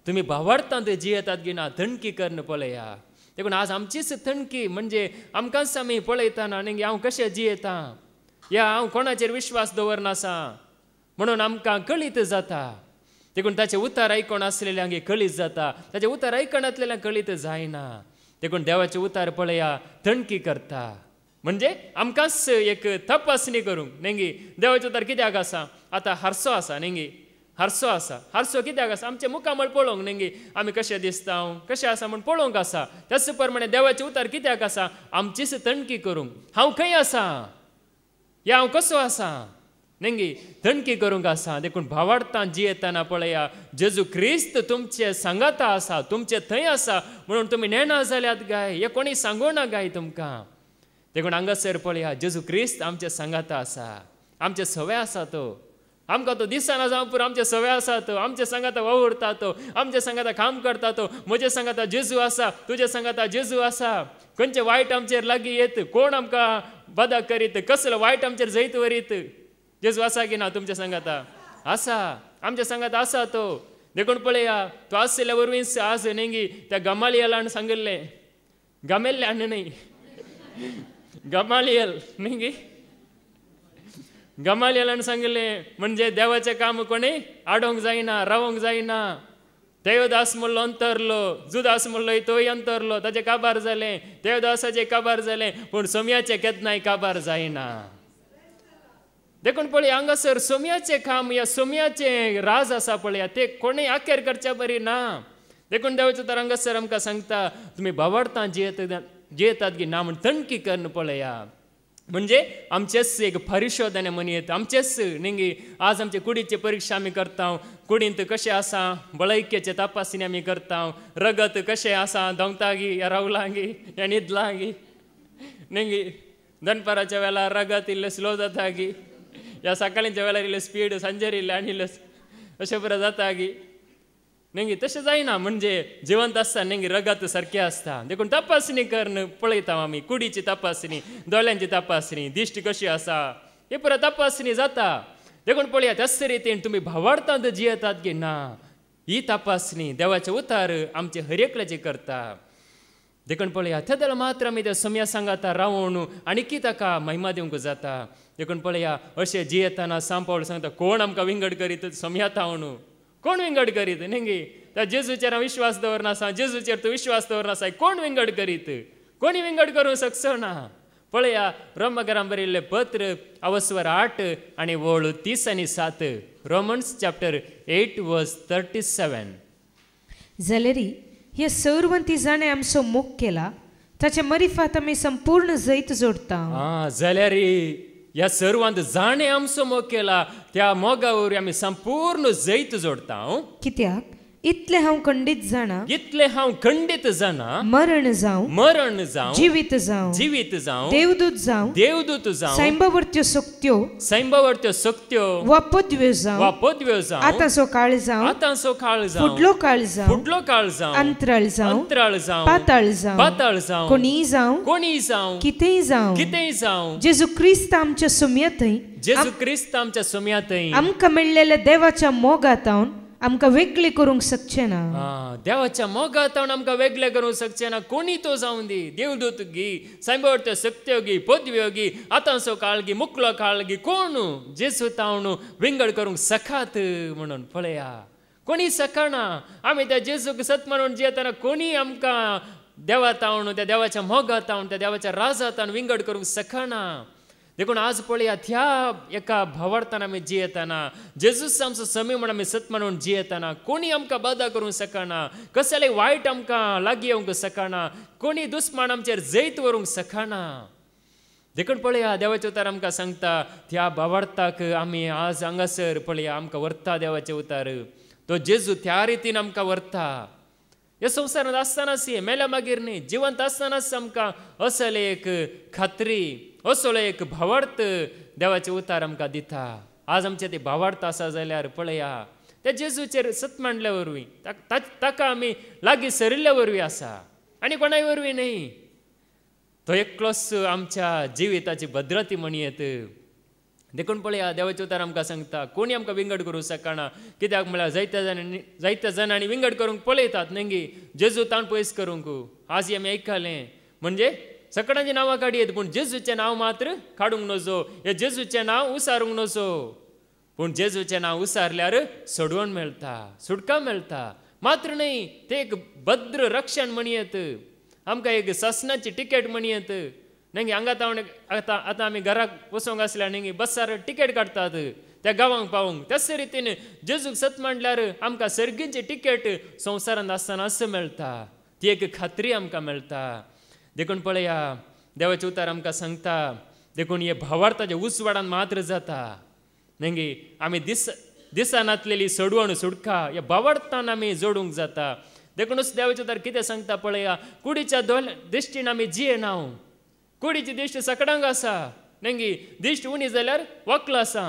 तुमी भावार्थांत जियेतात की ना तणकी करून पळया देखून आज आमचीच तणकी म्हणजे आमकांच आमी पळयतना न्ही हांव कशें जियेता या हांव कोणाचेर विश्वास दवरनासा म्हणून आमकां कळीत जाता देखून ताचे उतार आयकोन आसलेल्यांक कळीत जाता ताचे उतार आयकनासलेल्यांक कळीत जायना देखून देवाचे उतार पळया तणकी करता म्हणजे आमकांच एक तपासणी करूंक नेंगी देवाचे उतार कित्याक आसा आतां हारसो आसा नेंगी हारसो कित्याक आसा आमचे मुखामळ पळोवंक नेंगी आमी कशें दिसता कशें आसा म्हूण पळोवंक आसा त्याच प्रमाणे देवाचे उतार कित्याक आसा आमचीच तणकी करूंक हांव खंय आसा या हांव कसो आसा नेंगी थंडकी करूंक आसा देखून भावार्थां जियेतना पळया जेजू क्रिस्त तुमचे सांगाता आसा तुमचे थंय आसा म्हणून तुमी नेणा जाल्यात काय हे कोणी सांगोना काय तुमकां देखून हांगासर पळया जेजू क्रिस्त आमचे सांगाता आसा आमचे सवय आसा तो आमकां तो दिसना जावं पूण आमचे सवय आसा तो आमचे सांगाता वावुरता तो आमचे सांगाता काम करता तो म्हजे सांगाता जेजू आसा तुजे सांगाता जेजू आसा खंयचे वायट आमचेर लागीं येत कोण आमकां बदा करीत कसलो वायट आमचेर जैत वरीत जेजू आसा की ना तुमच्या सांगाता आसा आमच्या सांगाता आसा तो देखून पळया तो आसल्या वरवीं आज नेंगी त्या गमालियलान सांगिल्लें गमेल्यान न्ही गमालियल नेंगी गमालियलान सांगिल्लें म्हणजे देवाचें काम कोणी आडोवंक जायना रावोंक जायना देवदास म्हणलो अंतरलो जुदास म्हणलो तोय अंतरलो ताचें काबार जालें देवदासाचें काबार जालें पूण सोम्याचें केन्नाय काबार जायना देखून पळया हांगासर सोम्याचें काम या सोम्याचें राज आसा पळया ते कोणें आखेर करच्या बरी ना देखून देवाचो तर हांगासर आमकां सांगता तुमी भावार्थां जियेतात की ना म्हण थंडकी करन पळया म्हणजे आमचेच एक परिशोधन मनयत आमचेच नेंगी आज आमचे कुडीची परीक्षा आमी करता कुडींत कशें आसा भलायकेचे तपासणी आमी करता रगत कशें आसा धांवतागी या रावलांगी या न्हिदलांगी नेंगी दनपाराच्या वेळार रगत इल्लें स्लो जाता गी या सकाळींच्या वेळार इल्लें स्पीड सांजेर इल्लें आनी इल्लें अशें पुरो जाता गी नेंगी तशें जायना म्हणजे जिवंत आसता नेंगी रगत सारकें आसता देखून तपासणी करन पळयता आमी कुडीची तपासणी दोळ्यांची तपासणी दिश्टी कशी आसा हे पुरो तपासणी जाता देखून पळया त्याच रितीन तुमी भावार्थांत जियेतात की ना ही तपासणी देवाचे उतार आमचे हर एकल्याचे करता देखून पळया त्या जाल्यार मात्र आमी त्या सोम्या सांगाता रावून आनी ताका महिमा दिवंक जाता देखून पळया अशें जियेतना सांपावळ सांगता कोण आमकां विंगड करीत सोम्या थावून कोण विंगड करीत नेंगी त्या जेजूचेर हांव विश्वास दवरनासा जेजूचेर तूं विश्वास दवरनासा कोण विंगड करीत कोणी विंगड करूंक शकचो ना पळया रोमकारांक बरयल्लें पत्र अवस्वर 8 आनी वळू 30 आनी 7 रोमन्स चॅप्टर 8 वर्स 37 जाल्यारी हे सर्वंती जाणे आमचो मोग केला ताचे मरिफात आमी संपूर्ण जैत जोडता जाल्यारी ह्या सर्वांत जाणे आमचो मोग केला त्या मोगा वरवीं आमी संपूर्ण जैत जोडता कित्याक इतले हांव खंडीत जाणा इतले हांव खंडीत जाणा मरण जावं जिवीत जावं देवदूत जावं सैंबवर्त्यो सक्त्यो वा पदव्यो जावं आतांचो काळ जावं फुडलो काळ जावं अंतराळ जावं पाताळ जावं कोणी जावं कितेंय जावं जेजू क्रिस्त आमच्या सुमयातय आमकां मेळिल्ल्या देवाच्या मोगातावन आमकां वेगळे करूंक शकचे ना देवाच्या मोगातावन आमकां वेगळे करूंक शकचे ना कोणी तो जावं दी देवदूत गी सांबवट्यो सक्त्यो गी पदव्यो गी आतांचो काळ गी मुकलो काळ गी कोण जेजू तावन विंगड करूंक सखात म्हणून पळया कोणी सखाना आमी त्या जेजूक सत म्हणून जियेतना कोणी आमकां देवा तावन त्या देवाच्या मोगातावन त्या देवाच्या राजातावन विंगड करूंक सखाना देखून आज पळया त्या एका भावार्थान आमी जियेतना जेजूस आमचो समी म्हणून आमी सत म्हणून जियेतना कोणी आमकां बादा करूंक सखाना कसलेय वायट आमकां लागीं येवंक सखाना कोणी दुस्मान आमचेर जैत व्हरूंक सखाना देखून पळया देवाचें उतार आमकां सांगता त्या भावार्थाक आमी आज हांगासर पळया आमकां व्हरता देवाचें उतार तो जेजू त्या रितीन आमकां व्हरता ह्या संवसारांत आसतनाच मेल्या मागीर न्ही जिवंत आसतनाच आमकां असले एक खात्री असलो एक भावार्थ देवाचे उतार आमकां दिता आज आमचे ते भावार्थ आसा जाल्यार पळया त्या जेजूचेर सत मांडल्या वरवीं ताका आमी लागीं सरिल्ल्या वरवीं आसा आनी कोणाय वरवीं न्ही तो एकलोच आमच्या जिविताची भद्रती म्हणयत देखून पळया देवाचे उतार आमकां सांगता कोणी आमकां विंगड करूंक सकाना कित्याक म्हळ्यार जायत्या जाणांनी विंगड करूंक पळयतात न्ही जेजू ताण पयस करूंक आज आमी आयकलें म्हणजे सकाळांची नांवां काडयत पूण जेजूचें नांव मात्र काडूंक नजो हे जेजूचें नांव उसारूंक नजो पूण जेजूचें नांव उसारल्यार सोडवण मेळटा सुटका मेळटा मात्र न्ही ते एक भद्र रक्षण म्हणयत आमकां एक ससनाची टिकेट म्हणयत न्ही आतां आमी घराक वचोंक आसल्यार न्ही बसार टिकेट काडटात त्या गांवांक पावूंक त्याच रितीन जेजूक सत मांडल्यार आमकां सर्गीची टिकेट संवसारांत आसतनाच मेळटा ती एक खात्री आमकां मेळटा देखून पळया देवाचे उतार आमकां सांगता देखून हे भावार्थाच्या उसवाडान मात्र जाता नेंगी आमी दिसानातलेली सोडवण सुडका या बावडतान आमी जोडूंक जाता. देखूनच देवाचे तर कितें सांगता पळया, कुडीच्या दिश्टीन आमी जियेना. कुडीची दिश्ट सकडांग आसा, नेंगी दिश्ट उणी जाल्यार वक्ल आसा,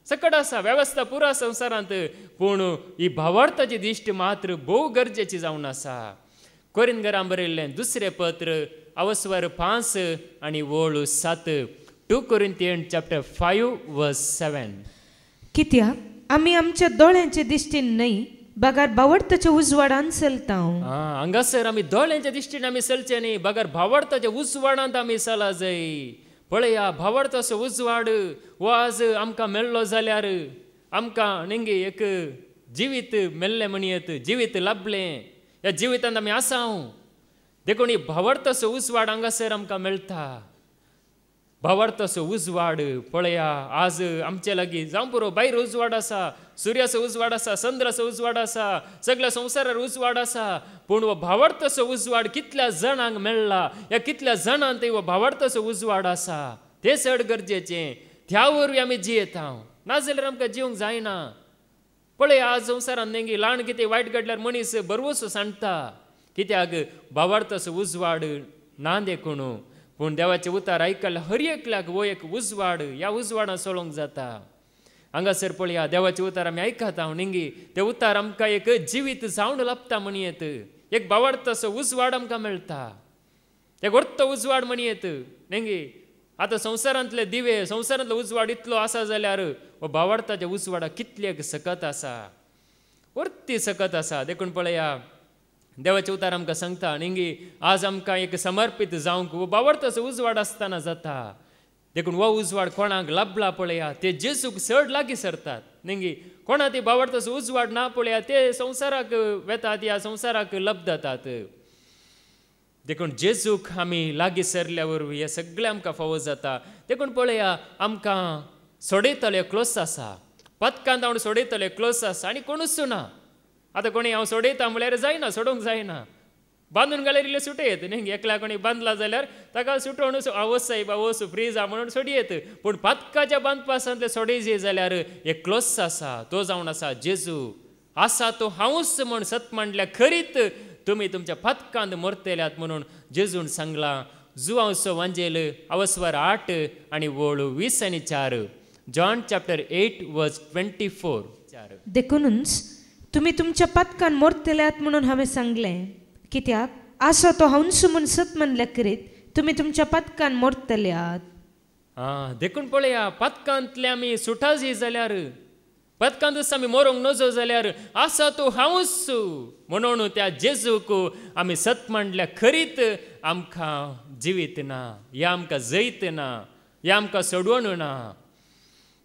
सकड आसा, वेवस्था पुरो संवसारांत. पूण ही भावार्थाची दिश्ट मात्र भोव गरजेची जावन आसा. कोरिंथरांक बरयल्लें दुसरें पत्र अवस्वर 5 आनी वोळ 7. 2 Corinthians chapter 5 verse 7. कित्याक आमी आमच्या दोळ्यांचे दिश्टीन न्हय, बगार भावार्थाच्या उजवाडान चलता. हांगासर आमी दोळ्यांच्या दिश्टीन आमी चलचे न्ही, बगार भावार्थाच्या उजवाडांत आमी चला जाय. पळया, भावार्थाचो उजवाड हो आज आमकां मेळ्ळो जाल्यार आमकां नेंगे एक जिवीत मेल्लें म्हणयत, जिवीत लाभलें. ह्या जिवितांत आमी आसा. देखून ही भावार्थाचो उजवाड हांगासर आमकां मेळटा. भावार्थाचो उजवाड पळया, आज आमचे लागीं जावं पुरो भायर उजवाड आसा, सुर्याचो उजवाड आसा, चंद्राचो उजवाड आसा, सगळ्या संवसारार उजवाड आसा. पूण हो भावार्थाचो उजवाड कितल्या जाणांक मेळ्ळा, ह्या कितल्या जाणांत हो भावार्थाचो उजवाड आसा, तें चड गरजेचें. त्या वरवीं आमी जियेता, नाजाल्यार आमकां जिवंक जायना. पळया, आज संवसारांत नेंगी ल्हान कितें वायट घडल्यार मनीस बरवसो सांडटा. कित्याक भावार्थाचो उजवाड ना देखून. पूण देवाचे उतार आयकल्ल्या हर एकल्याक वो एक उजवाड, ह्या उजवाडां चलोवंक जाता. हांगासर पळया, देवाचे उतार आमी आयकता नेंगी, ते उतार आमकां एक जिवीत जावन लाभता म्हणयत. एक भावार्थाचो उजवाड आमकां मेळटा, एक व्हडलो उजवाड म्हणयत. नेंगी आतां संवसारांतले दिवे, संवसारांतलो उजवाड इतलो आसा जाल्यार हो भावार्थाच्या उजवाडा कितलेक सकत आसा, व्हडती सकत आसा. देखून पळया, देवाचे उतार आमकां सांगता नेंगी आज आमकां एक समर्पीत जावंक हो भावार्थाचो उजवाड आसतना जाता. देखून हो उजवाड कोणाक लाभला पळया, ते जेजूक चड लागीं सरतात. नेंगी कोणा ती भावार्थाचो उजवाड ना पळया, ते संवसाराक वेतात, ह्या संवसाराक लभ जातात. देखून जेजूक आमी लागीं सरल्या वरवीं हे सगळें आमकां फावो जाता. देखून पळया, आमकां सोडयतलो एकलोच आसा, पथकांत हांव सोडयतलो एकलोच आसा आनी कोणूच ना. आतां कोणी हांव सोडयता म्हळ्यार जायना, सोडूंक जायना. बांदून घाल्यार इल्ले सुटयत न्ही, एकल्या कोणी बांदला जाल्यार ताका सुटोवन वच सायब वच फ्री जा म्हणून सोडयत. पूण पथकाच्या बांदपा आसा सोडय जाल्यार एकलोच आसा, तो जावन आसा जेजू. आसा तो हांवूच म्हूण सत म्हणल्या खरीत तुमी तुमच्या पथकांत मरतल्यात म्हणून जेजून सांगलां. जुवांचो वांजेल अवस्वर 8 आनी वोळ 20 आनी 4. जॉन चॅप्टर 8 वर्स 24. देखूनच तुमी तुमच्या पथकान मरतल्यात म्हणून हांवें सांगलें. कित्याक आसा तो हांवूच म्हूण सत म्हणल्या करीत तुमी तुमच्या पथकान मरतल्यात. देखून पळया, पथकांतले आमी सुटा जी जाल्यार, पथकांतूच आमी मरोंक नजो जाल्यार आसा तो हांवूच म्हणून त्या जेजूक आमी सत म्हणल्या खरीत आमकां जिवीत ना, ह्या आमकां जैत ना, ह्या आमकां सोडवण ना.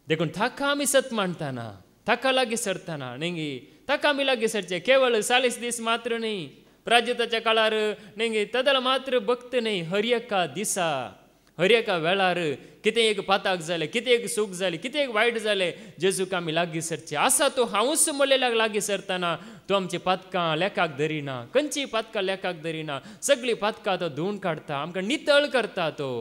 देखून ताका आमी सत म्हणटाना, ताका लागीं सरतना नेंगी ताका आमी लागीं सरचे. केवळ 40 दीस मात्र न्ही, प्राजताच्या काळार नेंगी तदला मात्र भक्त न्ही, हर एका दिसा हर एका वेळार कितें एक पाताक जालें, कितें एक सूख जालें, कितें एक वायट जालें, जेजूक आमी लागीं सरचे. आसा तो हांवूच म्हणलेल्याक लागीं सरतना तो आमची पातकां लेखाक धरिना, खंयचीय पातकां लेखाक धरिना, सगळीं पातकां तो धुवन काडटा, आमकां नितळ करता तो.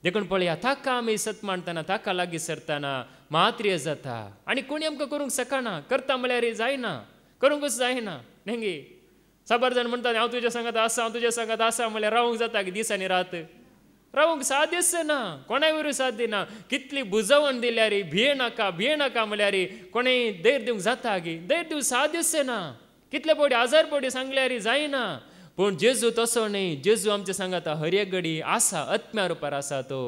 देखून पळया, ताका आमी सत मानतना, ताका लागीं सरतना मात्र्य जाता. आनी कोणी आमकां करूंक शकना, करता म्हळ्यार जायना, करूंकूच जायना. नेंगी साबार जाण म्हणटा हांव तुज्या सांगात आसा, हांव तुज्या सांगात आसा म्हळ्यार रावूंक जाता की दिसांनी रात, रावूंक साध्यच ना, कोणाय वरवीं साध्य ना. कितली बुजवण दिल्यार भिये नाका म्हळ्यार कोणेय धैर्य दिवंक जाता गी, धैर्य दिवंक साध्यच ना. कितले पडी आजार पडी सांगल्यार जायना. पूण जेजू तसो न्ही, जेजू आमच्या सांगाता हर एक घडी आसा, आत्म्या रुपार आसा तो.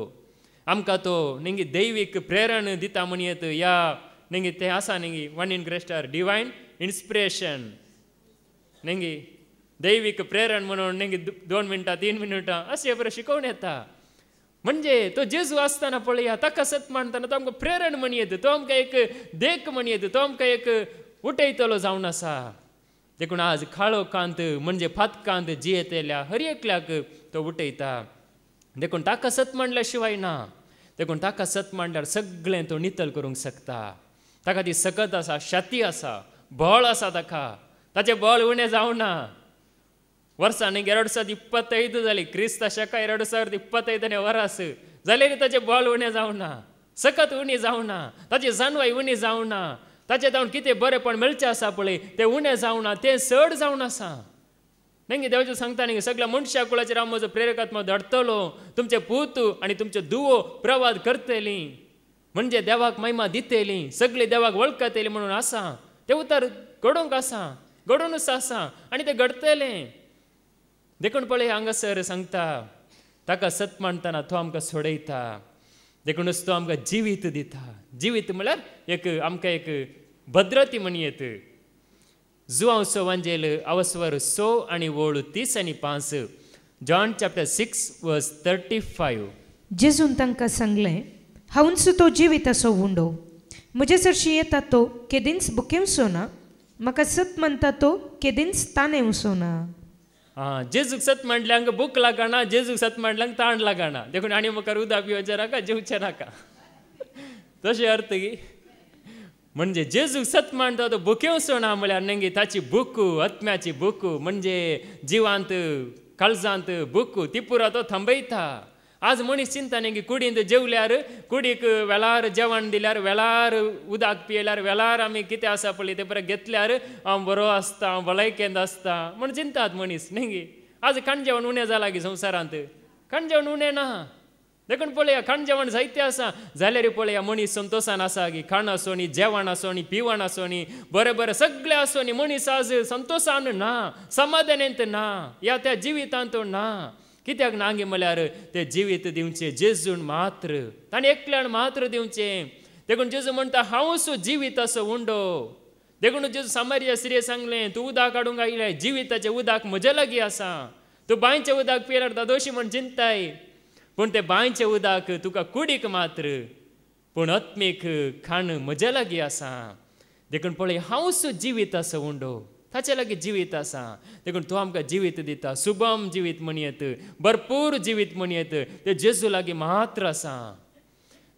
आमकां तो नेंगी दैवीक प्रेरण दिता म्हणयत. या नेंगी तें आसा नेंगी 1 in Christ डिवायन इन्स्पिरेशन, नेंगी दैवीक प्रेरण म्हणून नेंगी 2 मिनटां 3 मिनटां अशें बरें शिकवण येता. म्हणजे तो जेजू आसतना पळया, ताका सत मानतना तो आमकां प्रेरण म्हणयत, तो आमकां एक देख म्हणयत, तो आमकां एक उठयतलो जावन आसा. देखून आज खाळो कांत म्हणजे फातकांत जियेतेल्या हर एकल्याक तो उठयता. देखून ताका सत मांडल्या शिवाय ना. देखून ताका सत मांडल्यार सगळें तो नितळ करूंक शकता. ताका ती सकत आसा, शाती आसा, बळ आसा, ताचें बळ उणें जावना. वर्सांनी 2025 जाली, क्रिस्त शका 2025 वर्स जाल्यार ताचें बळ उणें जावना. सकत उणी जावना, ताची जानवाय उणी जावना, ताचे जावन कितें बरेपण मेळचें आसा पळय तें उणें जावना, तें चड जावन आसा. नेंगे देवाचें सांगता न्ही, सगळ्या मनशा कुळाचेर हांव म्हजो प्रेरकात्मो धाडटलो, तुमचे पूत आनी तुमचे धुवो प्रवाद करतलीं, म्हणजे देवाक महिमा दितलीं, सगळीं देवाक वळखतलीं म्हणून आसा. तें उतर घडोवंक आसा, घडोवनूच आसा आनी तें घडतलें. देखून पळय हांगासर सांगता, ताका सत मानतना तो आमकां सोडयता, देखूनच तो आमकां जिवीत दिता. जिवीत म्हळ्यार एक आमकां एक भद्रती म्हणयेत. जुआंवचो वांजेल अवस्वर 6 आनी वोळ 30 आनी 5. जॉन चॅप्टर 6 वर्स 35. जेजून तांकां सांगलें, हांवूंच तो जिवीत असो उंडो. म्हजे चडशी येता तो केदींच बुकेवचो ना, म्हाका सत म्हणटा तो केदींच ताणेवचो ना. जेजूक सत म्हणल्यांक भूक लागना, जेजूक सत म्हणल्यांक ताण लागना. देखून आनी मुखार उदक पिवचें नाका, जेवचें नाका, तशें अर्थ की. म्हणजे जेजूक सत मानता तो भुकेवचो ना म्हळ्यार नेंगे ताची भूक, आत्म्याची भूक, म्हणजे जिवांत काळजांत भूक ती पुरो तो थांबयता. आज मनीस चिंता नेंगे कुडींत जेवल्यार, कुडीक वेळार जेवण दिल्यार, वेळार उदक पियल्यार, वेळार आमी कितें आसा पळय तें बरें घेतल्यार हांव बरो आसता, हांव भलायकेंत आसता म्हण चिंतात मनीस. नेंगे आज खाण जेवण उणें जालां की संवसारांत, खाण जेवण उणें ना. देखून पळया खाण जेवण जायतें आसा, जाल्यार पळया मनीस संतोशान आसा की खाण आसो न्ही, जेवण आसो न्ही, पिवण आसो न्ही, बरें बरें सगळें आसो न्ही, मनीस आज संतोशान ना, समाधानेंत ना, या त्या जिवितांत ना. कित्याक नांगे म्हळ्यार तें जिवीत दिवचें जेजून मात्र, ताणें एकल्यान मात्र दिवचें. देखून जेजू म्हणटा हांवूच जिवीत असो उंडो. देखून जेजू सामर्या स्त्रीयेक सांगलें, तूं उदक काडूंक आयलें, जिविताचें उदक म्हजे लागीं आसा. तूं बांयचें उदक पियल्यार दोशी म्हण चिंताय, पूण तें बांयचें उदक तुका कुडीक मात्र, पूण आत्मीक खाण म्हजे लागीं आसा. देखून पळय हांवूच जिवीत असो उंडो, ताचे लागीं जिवीत आसा. देखून तो आमकां जिवीत दिता, सुभम जिवीत म्हणयेत, भरपूर जिवीत म्हणयेत, ते जेजू लागीं मात्र आसा.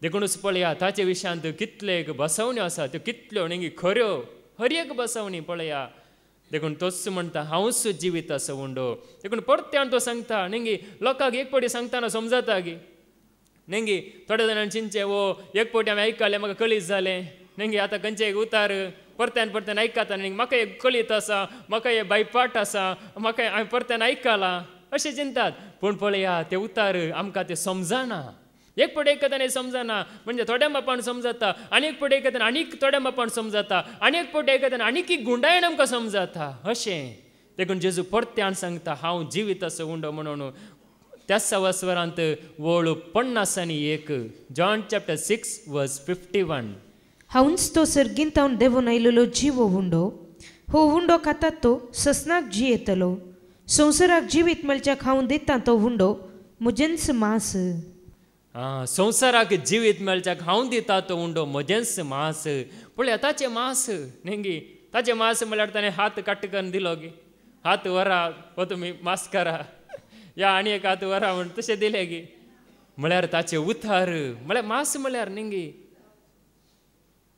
देखूनच पळया ताचे विशयांत कितले बसवण्यो आसा, त्यो कितल्यो नेंगी खऱ्यो, हर एक बसवणी पळया. देखून तोच म्हणटा हांवूच जिवीत असो उंडो. देखून परत्यान तो सांगता, नेंगी लोकांक एक पावटी सांगतना समजता की नेंगी थोड्या जाणांनी चिंचे वो एक पावटी हांवें आयकलें म्हाका कळीत जालें, नेंगी आतां खंयचे एक उतार परत्यान परत्यान आयकता, नेंगी म्हाका एक कळीत आसा, म्हाका हे बायपाट आसा, म्हाका हांवें परत्यान आयकलां अशें चिंतात. पूण पळया ते उतार आमकां ते समजना. एक पट आयकतना समजना, म्हणजे थोड्या मापान समजता, आनी एक पट आयकतना आनीक थोड्या मापान समजता, आनी एक पट आयकतना आनीक एक गुंडायण आमकां समजता अशें. देखून जेजू परत्यान सांगता हांव जिवीत असो उंडो म्हणून. त्याच वस्वरांत वोळ 50 आनी 1. जॉन चॅप्टर 6 वर्स 51. हांवूंच तो सर्गींतावन देवून आयिल्लो जिवो उंडो. हो उंडो खाता तो ससनाक जियेतलो. संवसाराक जिवीत मेळच्याक हांव दिता तो उंडो म्हजेंच मांस. संवसाराक जिवीत मेळच्याक हांव दिता तो उंडो म्हजेंच मांस. पळय ताचें मांस नेंगी, ताचें मांस म्हळ्यार ताणें हात काट करून दिलो गी, हात व्हरा हो तुमी मांस करा, या आनी एक हात व्हरा म्हण तशें दिलें गी. म्हळ्यार ताचें उतार म्हळ्यार मांस म्हळ्यार नेंगी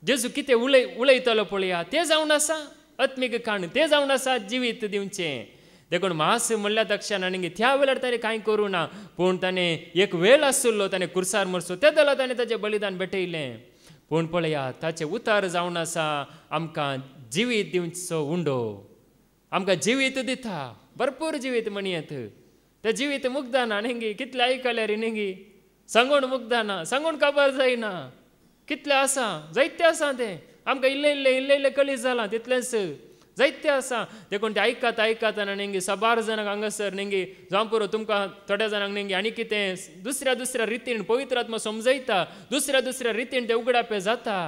जेजू कितें उलयतलो पळया तें जावन आसा. आत्मीक खाण तें जावन आसा जिवीत दिवचें. देखून मांस म्हणल्या तक्षणा नेंगी त्या वेळार ताणें कांय करूं ना, पूण ताणें एक वेळ आसलो ताणें कुर्सार मरचो त्या जाल्यार ताणें ताचें बलिदान भेटयलें. पूण पळया ताचें उतार जावन आसा आमकां जिवीत दिवचो उंडो. आमकां जिवीत दिता, भरपूर जिवीत म्हणयेत. तें जिवीत मुग्दाना नेंगी, कितलें आयकल्यार नेंगी सांगून मुग्दाना, सांगून खबर जायना. कितलें आसा, जायतें आसा तें आमकां इल्लें कळीत जालां, तितलेंच जायतें आसा. देखून तें आयकतना नेंगी साबार जाणांक हांगासर नेंगी जावं पुरो तुमकां थोड्या जाणांक नेंगी आनी कितें दुसऱ्या रितीन पवित्र आत्मा समजयता, दुसऱ्या रितीन तें उगडापें जाता.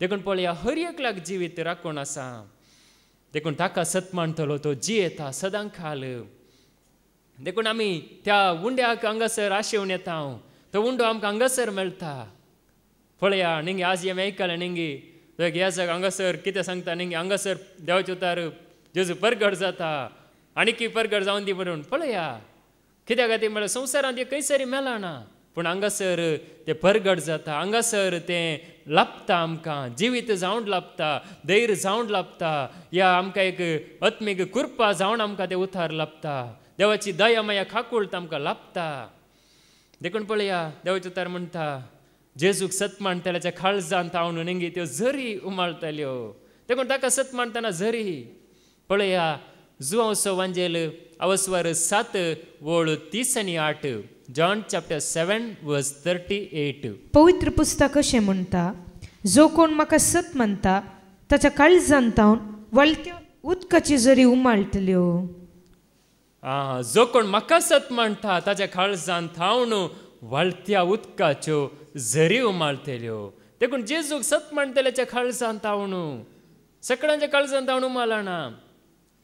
देखून पळया हर एकल्याक जिवीत राखून आसा. देखून ताका सत मानतलो तो जियेता सदां खाल. देखून आमी त्या उंड्याक हांगासर आशेवन येता, तो उंडो आमकां हांगासर मेळटा. पळया नेंगी आज आमी आयकलें नेंगी ह्या हांगासर कितें सांगता नेंगी हांगासर देवाचे उतार जेजू परगट जाता आनीक परगट जावन दी म्हणून. पळया कित्याक खातीर म्हळ्यार संवसारांत एक खंयसरी मेळना ना, पूण हांगासर तें परगट जाता. हांगासर तें लाभता, आमकां जिवीत जावन लाभता, धैर्य जावन लाभता, या आमकां एक आत्मीक कृपा जावन आमकां तें उतार लाभता. देवाची दया माया खाकूळट आमकां लाभता. देखून पळया देवाचे उतार म्हणटा जेजूक सत म्हणटल्याच्या काळजांत तावन नेंगी त्यो झरी उमाळटल्यो देखून ताका सत म्हणटना झरी पळया जुआंवचो वांजेल अवस्वर 7 वोळ 30 आनी 8 जॉन चॅप्टर 7 वर्स 38. पवित्र पुस्तक अशें म्हणटा, जो कोण म्हाका सत म्हणटा ताच्या काळजांत तावन वळत्या उदकाची झरी उमाळटल्यो. जो कोण म्हाका सत म्हणटा ताच्या काळजांत थावन वळत्या उदकाच्यो झरी उमाळटल्यो. देखून जेजूक सत म्हणटल्याच्या काळजांत तावन सगळ्यांच्या काळजांत तावन उमाळना.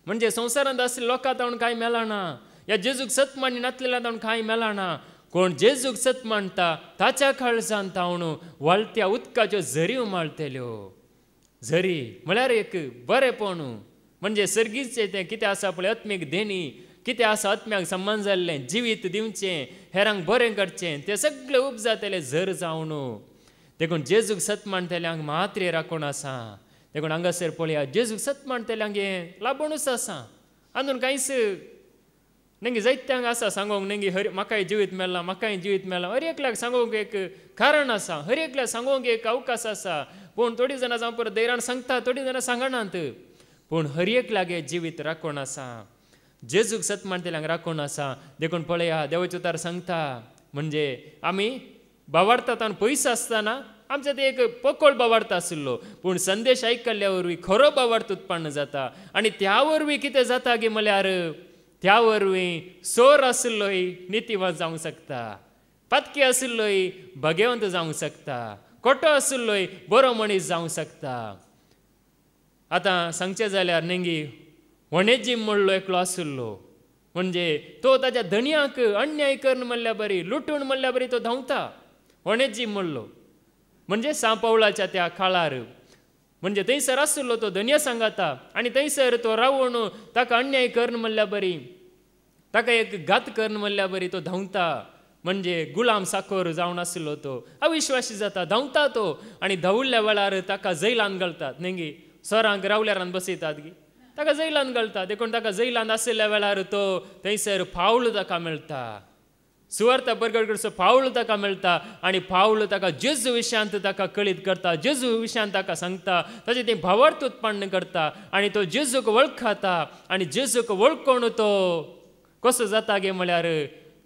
म्हणजे संवसारांत आसले लोकां तावन कांय मेळना, या जेजूक सत मानी नातलेल्या तावन कांय मेळना. कोण जेजूक सत म्हणटा ताच्या काळजांत तावन वळत्या उदकाच्यो झरी उमाळटल्यो. झरी म्हळ्यार एक बरेपण, म्हणजे सर्गीचे तें कितें आसा पळय, आत्मीक देणी कितें आसा, आत्म्याक संबंद जाल्लें, जिवीत दिवचें, हेरांक बरें करचें, तें सगळें उपजातलें झर जावन. देखून जेजूक सत म्हणटल्यांक मात्रे राखून आसा. देखून हांगासर पळया, जेजूक सत म्हणटल्यांक हें लाबूणूच आसा. आजून कांयच नेंगी जायत्यांक आसा सांगोंक, नेंगी म्हाकाय जिवीत मेळ्ळां, म्हाकाय जिवीत मेळ्ळां. हर एकल्याक सांगोंक एक कारण आसा, हर एकल्याक सांगोंक एक अवकाश आसा. पूण थोडीं जाणां जावं परत धैर्यान सांगता, थोडीं जाणां सांगनात. पूण हर एकल्याक हें जिवीत राखून आसा. जेजूक सत म्हणटल्यांक राखून आसा. देखून पळया, देवाचे उतार सांगता, म्हणजे आमी बावार्थांत पयस आसतना आमचें ते एक पकोळ बावार्थ आशिल्लो, पूण संदेश आयकल्ल्या वरवीं खरो बावार्थ उत्पन्न जाता. आनी त्या वरवीं कितें जाता गे म्हळ्यार, त्या वरवीं सोर आशिल्लोय नितीवान जावंक शकता, पातकी आशिल्लोय भगेवंत जावंक शकता, खोटो आशिल्लोय बरो मनीस जावंक शकता. आतां सांगचें जाल्यार नेंगी वणेजीम म्हणलो एकलो आशिल्लो, म्हणजे तो ताच्या धणयाक अन्याय करून म्हणल्या बरी, लुटून म्हणल्या बरी तो धांवता. वणेजीम म्हणलो म्हणजे सांपावळाच्या त्या काळार, म्हणजे थंयसर आशिल्लो तो धन्य सांगाता. आनी थंयसर तो रावून ताका अन्याय करून म्हणल्या बरी, ताका एक घात करून म्हणल्या बरी तो धांवता. म्हणजे गुलाम साखोर जावन आशिल्लो तो, अविश्वासी जाता, धांवता तो. आनी धांवल्ल्या वेळार ताका जैलान घालतात. नेंगी सोरांक रावल्यारान बसयतात गी, ताका जैलान घालता. देखून ताका जैलान आशिल्ल्या वेळार तो थंयसर फावल ताका मेळटा, सुवार्थ प्रगट करचो फावल ताका मेळटा. आनी फावल ताका जेजू विशयांत ताका कळीत करता, जेजू विशयांत ताका सांगता, ताचें तें भावार्थ उत्पन्न करता. आनी तो जेजूक वळखता. आनी जेजूक वळखून तो कसो जाता गे म्हळ्यार,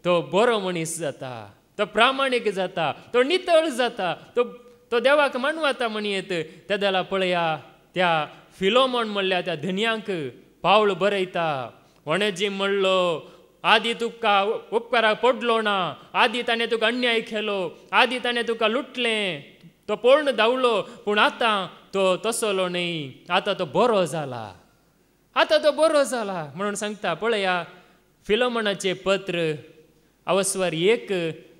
तो बरो मनीस जाता, तो प्रामाणीक जाता, तो नितळ जाता, तो देवाक मानवता म्हणयेत. त्या देला पळया, त्या फिलोमोन म्हणल्या त्या धन्यांक पावल बरयता. वणेजीम म्हणलो, आदी तुका उपकाराक पडलो ना, आदी ताणें तुका अन्याय केलो, आदी ताणें तुका लुटलें, तो पळोवन धांवलो, पूण आतां तो तसलो न्ही, आतां तो बरो जाला, आतां तो बरो जाला म्हणून सांगता. पळया, फिलोमोनाचें पत्र अवस्वर 1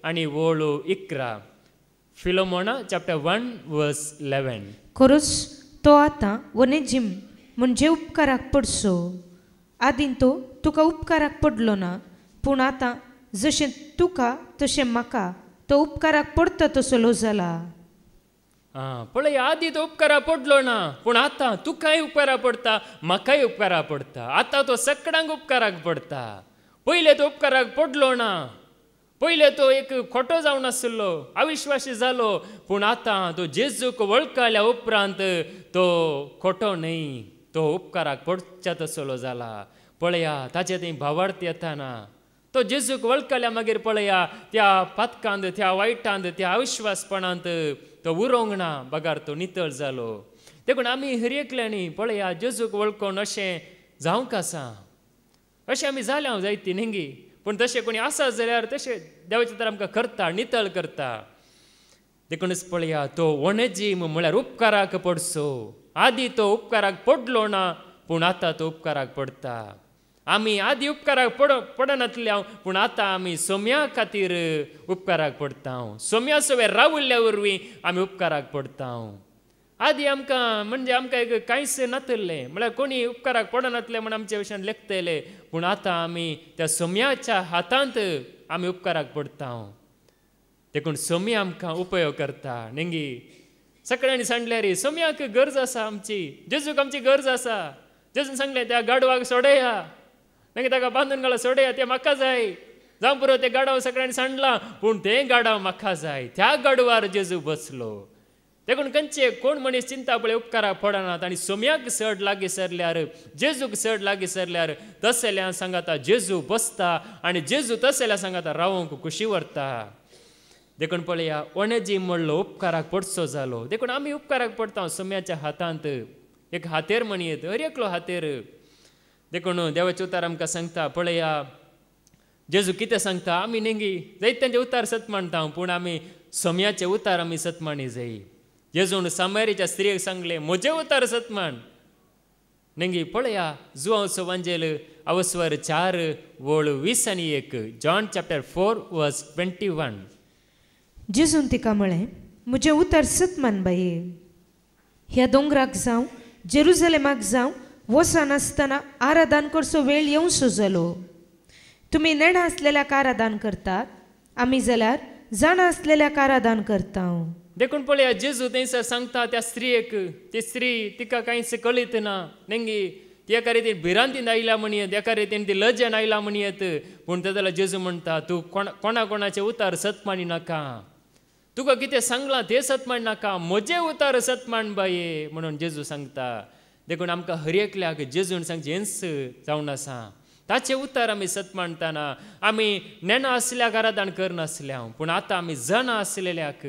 आनी वोळ 11. फिलोमोना चॅप्टर 1 वर्स 11. खरोच तो आतां वनेजीम म्हणजे उपकाराक पडसो. आदीं तो तुका उपकाराक पडलो ना, पूण आतां जशें तुका तशें म्हाका तो उपकाराक पडटा तसलो जाला. पळय, आदीं तो उपकाराक पडलो ना, पूण आतां तुकाय उपकाराक पडटा, म्हाकाय उपकाराक पडटा. आतां तो सगळ्यांक उपकाराक पडटा. पयले तो उपकाराक पडलो ना, पयले तो एक खोटो जावन आशिल्लो, अविश्वासी जालो, पूण आतां तो जेजूक वळखल्या उपरांत तो खोटो न्ही, तो उपकाराक पडच्या तसलो जाला. पळया, ताचे थंय भावार्थ येताना तो जेजूक वळखल्या मागीर पळया, त्या पातकांत, त्या वायटांत, त्या अविश्वासपणांत तो उरोंक ना, बगार तो नितळ जालो. देखून आमी हर एकल्यांनी पळया, जेजूक वळखून अशें जावंक आसा. अशें आमी जाल्या जायती नेंगी, पूण तशें कोणी आसा जाल्यार तशें देवाचें तर आमकां करता, नितळ करता. देखूनच पळया, तो वणेजीम म्हळ्यार उपकाराक पडसो. आदीं तो उपकाराक पडलो ना, पूण आतां तो उपकाराक पडटा. आमी आदीं उपकाराक पडनातल्या, पूण आतां आमी सोम्या खातीर उपकाराक पडटा. सोम्या सवे रावल्ल्या वरवीं आमी उपकाराक पडटा. आदीं आमकां म्हणजे आमकां एक कांयच नातलें, म्हळ्यार कोणी उपकाराक पडनातले म्हण आमचे विशयान लेखतले, पूण आतां आमी त्या सोम्याच्या हातांत आमी उपकाराक पडटा. देखून सोम्या आमकां उपयोग करता. नेंगी सगळ्यांनी सांगलें रे, सोम्याक गरज आसा आमची, जेजूक आमची गरज आसा. जेजून सांगलें, त्या गाडवाक सोडया, मागीर ताका बांदून घाला, सोडया, तें म्हाका जाय. जावं पुरो ते गाडव सगळ्यांनी सांडला पूण तें गाडव म्हाका जाय त्या गाडवार जेजू बसलो देखून खंयचे कोण मनीस चिंता पळय उपकाराक पडनात आनी सोम्याक चड लागीं सरल्यार जेजूक चड लागीं सरल्यार तसल्या सांगाता जेजू बसता आनी जेजू तसल्या सांगाता रावूंक खुशी व्हरता देखून पळया ओणेजी म्हणलो उपकाराक पडचो जालो देखून आमी उपकाराक पडटा सोम्याच्या हातांत एक हातेर म्हणयेत हर एकलो हातेर देखून देवाचें उतार आमकां सांगता पळया जेजू कितें सांगता आमी नेंगी जायत्यांचे उतार सत मानता पूण आमी सोम्याचे उतार आमी सत मानी जाय जेजून सामेरीच्या स्त्रियेक सांगले म्हजे उतार सत मान नेंगी पळया जुआंवचो वांजेल अवस्वर 4 वोळ 20 आनी 1 जॉन चॅप्टर 4 वर्स 21 जेजून तिका म्हळें म्हजें उतार सत मान बाये ह्या दोंगराक जावं जेरुजलेमाक जावं वचनासतना आराधन करचो वेळ येवचो जालो तुमी नेणा आसलेल्याक आराधन करतात आमी जाल्यार जाणा आसलेल्याक आराधन करता देखून पळया जेजू थंयसर सांगता त्या स्त्रियेक ती स्त्री तिका कांयच कळीत ना नेंगी ती एका रितीन भिरांतीन आयल्या म्हणयत एका रितीन ती लज्जन आयला म्हणयत पूण ते जाल्यार जेजू म्हणटा तूं कोणाचे उतार सत मानी नाका तुका कितें सांगलां तें सत मानी नाका म्हजे उतार सत मान बाये म्हणून जेजू सांगता देखून आमकां हर एकल्याक जेजून सांगचें हेंच जावन आसा ताचे उतार आमी सत मानतना आमी नेणा आसल्याक आराधन करनासल्या पूण आतां आमी जाणा आसलेल्याक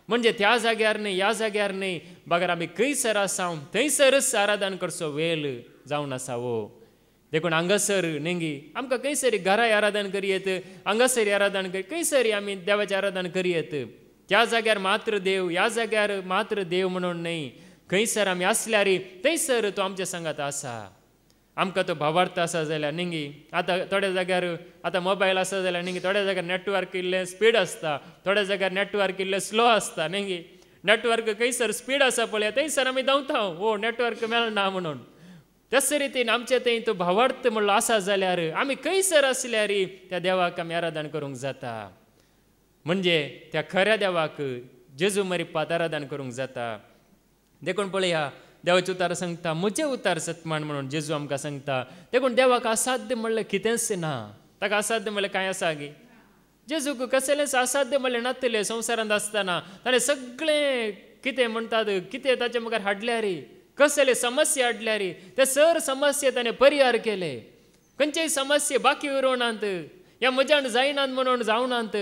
म्हणजे त्या जाग्यार न्ही ह्या जाग्यार न्ही बागर आमी खंयसर आसा थंयसरच आराधन करचो वेळ जावन आसा वो देखून हांगासर नेंगी आमकां खंयसरी घराय आराधन करयेत हांगासरी आराधन कर खंयसरी आमी देवाचें आराधन करयेत त्या जाग्यार मात्र देव ह्या जाग्यार मात्र देव म्हणून न्ही खंयसर आमी आसल्यार थंयसर तो आमच्या सांगात आसा आमकां तो भावार्थ आसा जाल्यार नेंगी आतां थोड्या जाग्यार आतां मोबायल आसा जाल्यार नेंगी थोड्या जाग्यार नेटवर्क इल्लें स्पीड आसता थोड्या जाग्यार नेटवर्क इल्लें स्लो आसता नेंगी नेटवर्क खंयसर स्पीड आसा पळय थंयसर आमी धांवता हो नेटवर्क मेळना म्हणून तस रितीन आमचे थंय तो भावार्थ म्हणलो आसा जाल्यार आमी खंयसर आसल्यार त्या देवाक आमी आराधन करूंक जाता म्हणजे त्या खऱ्या देवाक जेजू मरिपात आराधन करूंक जाता देखून पळया देवाचे उतार सांगता म्हजे उतार सतमान म्हणून जेजू आमकां सांगता देखून देवाक असाध्य म्हणलें कितेंच ना ताका असाध्य म्हणलें कांय आसा गे जेजूक कसलेंच असाध्य म्हणलें नातलें संवसारांत आसतना ताणें सगळें कितें म्हणटात कितें ताचे मुखार हाडल्यार कसले समस्या हाडल्यार ते सर समस्या ताणें परिहार केले खंयचेय समस्या बाकी उरोवनात ह्या म्हज्यान जायनात म्हणून जावनात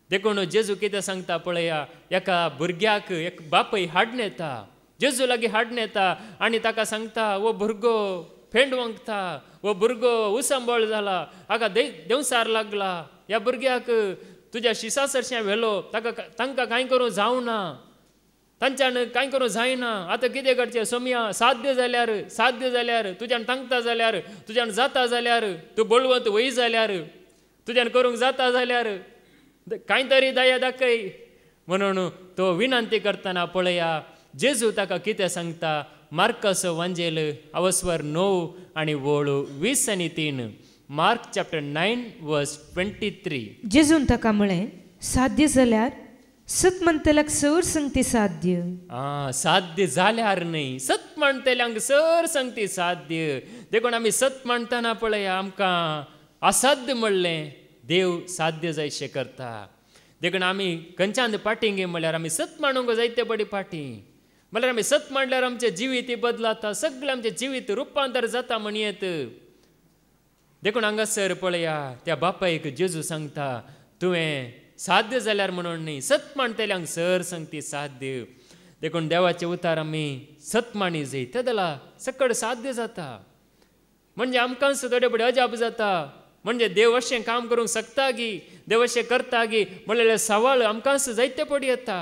देखून जेजू कितें सांगता पळया एका भुरग्याक एक बापूय हाडून येता जेजू लागीं हाडून येता आनी ताका सांगता वो भुरगो फेंड वंगता वो भुरगो उसंबळ जाला हाका देंवसार लागला ह्या भुरग्याक तुज्या शिसासरशें व्हेलो तांकां कांय करूं जावना तांच्यान कांय करूं जायना आतां कितें करचें सोम्या साध्य जाल्यार तुज्यान तांकता जाल्यार तुज्यान जाता जाल्यार तूं बळवंत वय जाल्यार तुज्यान करूंक जाता जाल्यार कांय तरी दया दाखय म्हणून तो विनंती करतना पळया जेजू ताका कितें सांगता मार्कस वांजेल अवस्वर 9 आनी वोळ 20 आनी 3 मार्क चॅप्टर 9 वर्स 23 जेजून ताका म्हळें साध्य जाल्यार सत म्हणटल्याक सर संगती साध्य साध्य जाल्यार न्ही सत म्हणटल्यांक सर संगती साध्य देखून आमी सत म्हणटना पळया आमकां असाध्य म्हणलें देव साध्य जायशें करता देखून आमी खंयच्यान पाटींग म्हळ्यार आमी सत माणूंक जायते बडी पाटी म्हळ्यार आमी सत म्हणल्यार आमचें जिवीत बदलाता सगळें आमचें जिवीत रुपांतर जाता म्हणयेत देखून हांगासर पळया त्या बापायक जेजू सांगता तुवें साध्य जाल्यार म्हणून न्ही सत म्हणटल्यांक सर संगती साध्य देखून देवाचे उतार आमी सत मानी जाय ते जाल्यार सकड साध्य जाता म्हणजे आमकां थोडे बडे अजाप जाता म्हणजे देव अशें काम करूंक शकता गी देव अशें करता गी म्हणलेले सवाल आमकांच जायते पडी येता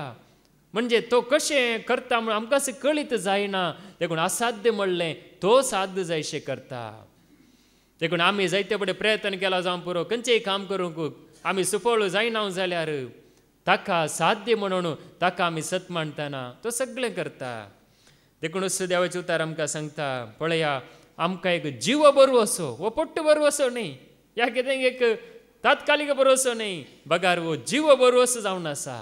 म्हणजे तो कशें करता म्हण आमकांच कळीत जायना देखून असाध्य म्हणलें तो साध्य जायशें करता देखून आमी जायते बडे प्रयत्न केला जावं पुरो खंयचेय काम करूंक आमी सफळ जायना जाल्यार ताका साध्य म्हणून ताका आमी सत मानतना तो सगळें करता देखूनच देवाचे उतार आमकां सांगता पळया आमकां एक जीव बरो असो वो पट्ट बरो असो न्ही या कितें एक तात्कालीक भरोसो न्ही बगार वो जीव बरो असो जावन आसा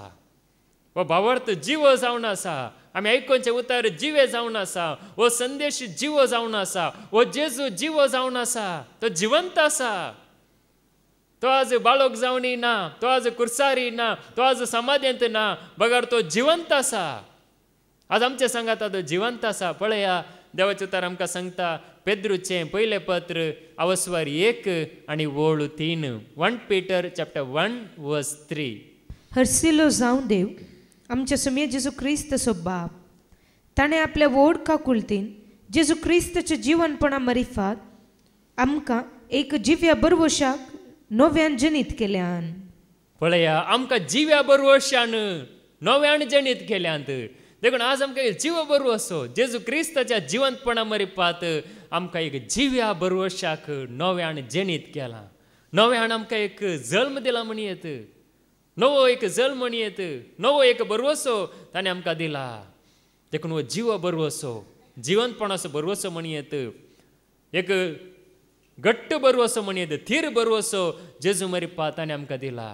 वो भावार्थ जीव जावन आसा आमी आयकोनचे उतार जिवे जावन आसा वो संदेश जीव जावन आसा वो जेजू जीव जावन आसा तो जिवंत आसा तो आज बाळोक जावनी ना, तो आज कुर्सारी ना, तो आज समाधींत ना, बगर तो जिवंत आसा. आज आमच्या सांगात तो जिवंत आसा. पळया देवाचे उतार आमकां सांगता पेद्रूचें पयलें पत्र अवस्वार 1 आनी वोळ 3. 1 Peter chapter 1 verse 3. हरसिलो जावं देव आमच्या सुमये जेजू क्रिस्तचो बाप. ताणें आपल्या वोडका कुलतीन जेजू क्रिस्तच्या जिवनपणा मरिफात आमकां एक जिव्या बरवशाक नव्यान जनीत केल्यान. पळया आमकां जिव्या बरवशान नव्यान जनीत केल्यांत. देखून आज आमकां जीव बरो असो जेजू क्रिस्ताच्या जिवंतपणा मरिपात आमकां एक जिव्या बरवशाक नव्यान जनीत केलां. नव्यान आमकां एक जल्म दिला म्हणयेत. नवो एक जल्म म्हणयेत. नवो एक बरवसो ताणें आमकां दिला. देखून हो जीव बरवसो जिवंतपणाचो बरवसो म्हणयेत. एक घट्ट बरवसो म्हणयेत. थीर बरवसो जेजू मरिपात ताणें आमकां दिला.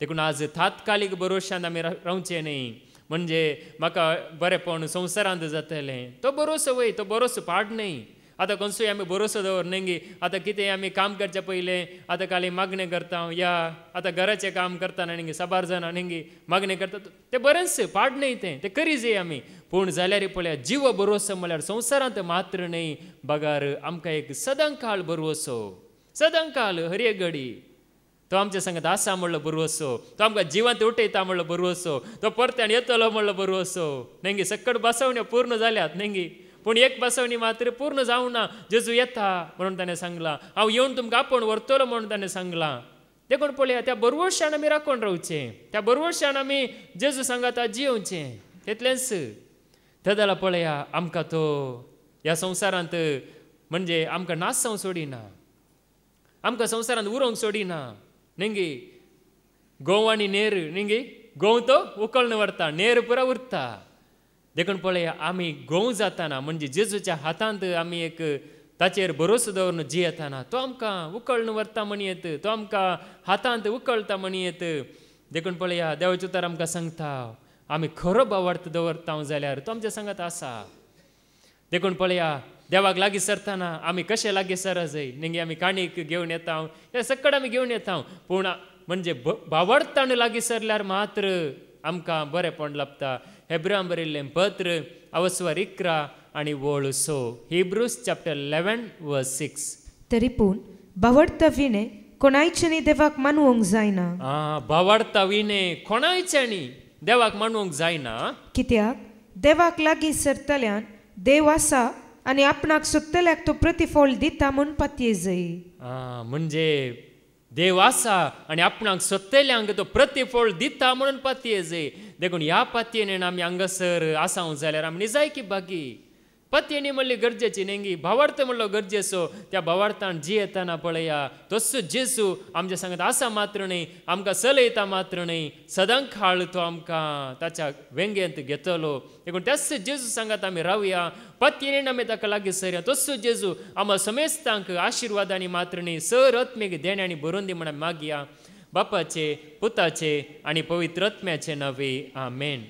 देखून आज तात्कालीक बरोवशान आमी रावचे न्ही. म्हणजे म्हाका बरेंपण संवसारांत जातलें तो बरोसो वय, तो बरोसो पाड न्ही. आतां खंयचोय आमी बरोसो दवर न्ही. आतां कितें आमी काम करचे पयलें आतां खाली मागणें करता या आतां घराचें काम करतना न्ही 6 जाणां न्ही मागणें करता तें बरेंच पाड न्ही तें करी जाय आमी. पूण जाल्यार पळया जीव बरोसो म्हळ्यार संवसारांत मात्र न्ही बगार आमकां एक सदांकाळ बरवसो. सदांकाळ हर एक घडी तो आमच्या सांगात आसा म्हणलो बरवसो. तो आमकां जिवंत उठयता म्हणलो बरवसो. तो परत्यान येतलो म्हणलो बरवसो. न्ही सकट बसवण्यो पूर्ण जाल्यात न्ही. पूण एक बसवणी मात्र पूर्ण जावं ना. जेजू येता म्हणून ताणें सांगलां. हांव येवन तुमकां आपोवन व्हरतलो म्हणून ताणें सांगलां. देखून पळया त्या बरवशान आमी राखून रावचें. त्या बरवशान आमी जेजू सांगाता जियोवचें. तितलेंच तें जाल्यार पळया आमकां तो ह्या संवसारांत म्हणजे आमकां नासवंक सोडिना. आमकां संवसारांत उरोवंक सोडिना न्ही. गोव आनी नेर न्ही गोव तो उकळून व्हरता नेर पुरा उरता. देखून पळया आमी गोव जाताना म्हणजे जेजूच्या हातांत आमी एक ताचेर भरोसो दवरून जियेताना तो आमकां उकळून व्हरता म्हणयेत. तो आमकां हातांत उकळटा म्हणयेत. देखून पळया देवाचे उतार आमकां सांगता आमी खरो भावार्थ दवरता जाल्यार तो आमच्या सांगात आसा. देखून पळया देवाक लागीं सरतना आमी कशे लागीं सर जाय न्ही. आमी काणीक घेवन येता हे सकट आमी घेवन येता. पूण म्हणजे भावार्थान लागीं सरल्यार मात्र आमकां बरेंपण लाभता. हेब्रांक बरयल्लें पत्र अवस्वार 11 आनी वोळ 6. Hebrews chapter 11 verse 6. तरी पूण भावार्था विणे कोणायच्यानी देवाक मानवंक जायना. भावार्था विणे कोणायच्यानी देवाक मानवंक जायना. कित्याक देवाक लागीं सरतल्यान देव आसा आनी आपणाक सोदतल्याक तो प्रतिफळ दिता म्हूण पातये जाय. म्हणजे देव आसा आनी आपणाक सोदतल्यांक तो प्रतिफळ दिता म्हणून पातये जाय. देखून ह्या पातयेन आमी हांगासर आसांक जाल्यार आमी निजायकी बागी. पत्येनी म्हणली गरजेची न्ही. भावार्थ म्हणलो गरजेचो. त्या भावार्थान जियेतना पळया तसो जेजू आमच्या सांगात आसा मात्र न्ही. आमकां चलयता मात्र न्ही. सदांकाळ तो आमकां ताच्या वेंगेंत घेतलो. देखून त्याच जेजू सांगात आमी रावया. पत्येन आमी ताका लागीं सरया. तसो जेजू आमकां समेस्तांक आशिर्वादांनी मात्र न्ही सर आत्मेक देण्यानी भरून दी म्हणून मागया. बापाचे पुताचे आनी पवित्र आत्म्याचे नांवे आमेन.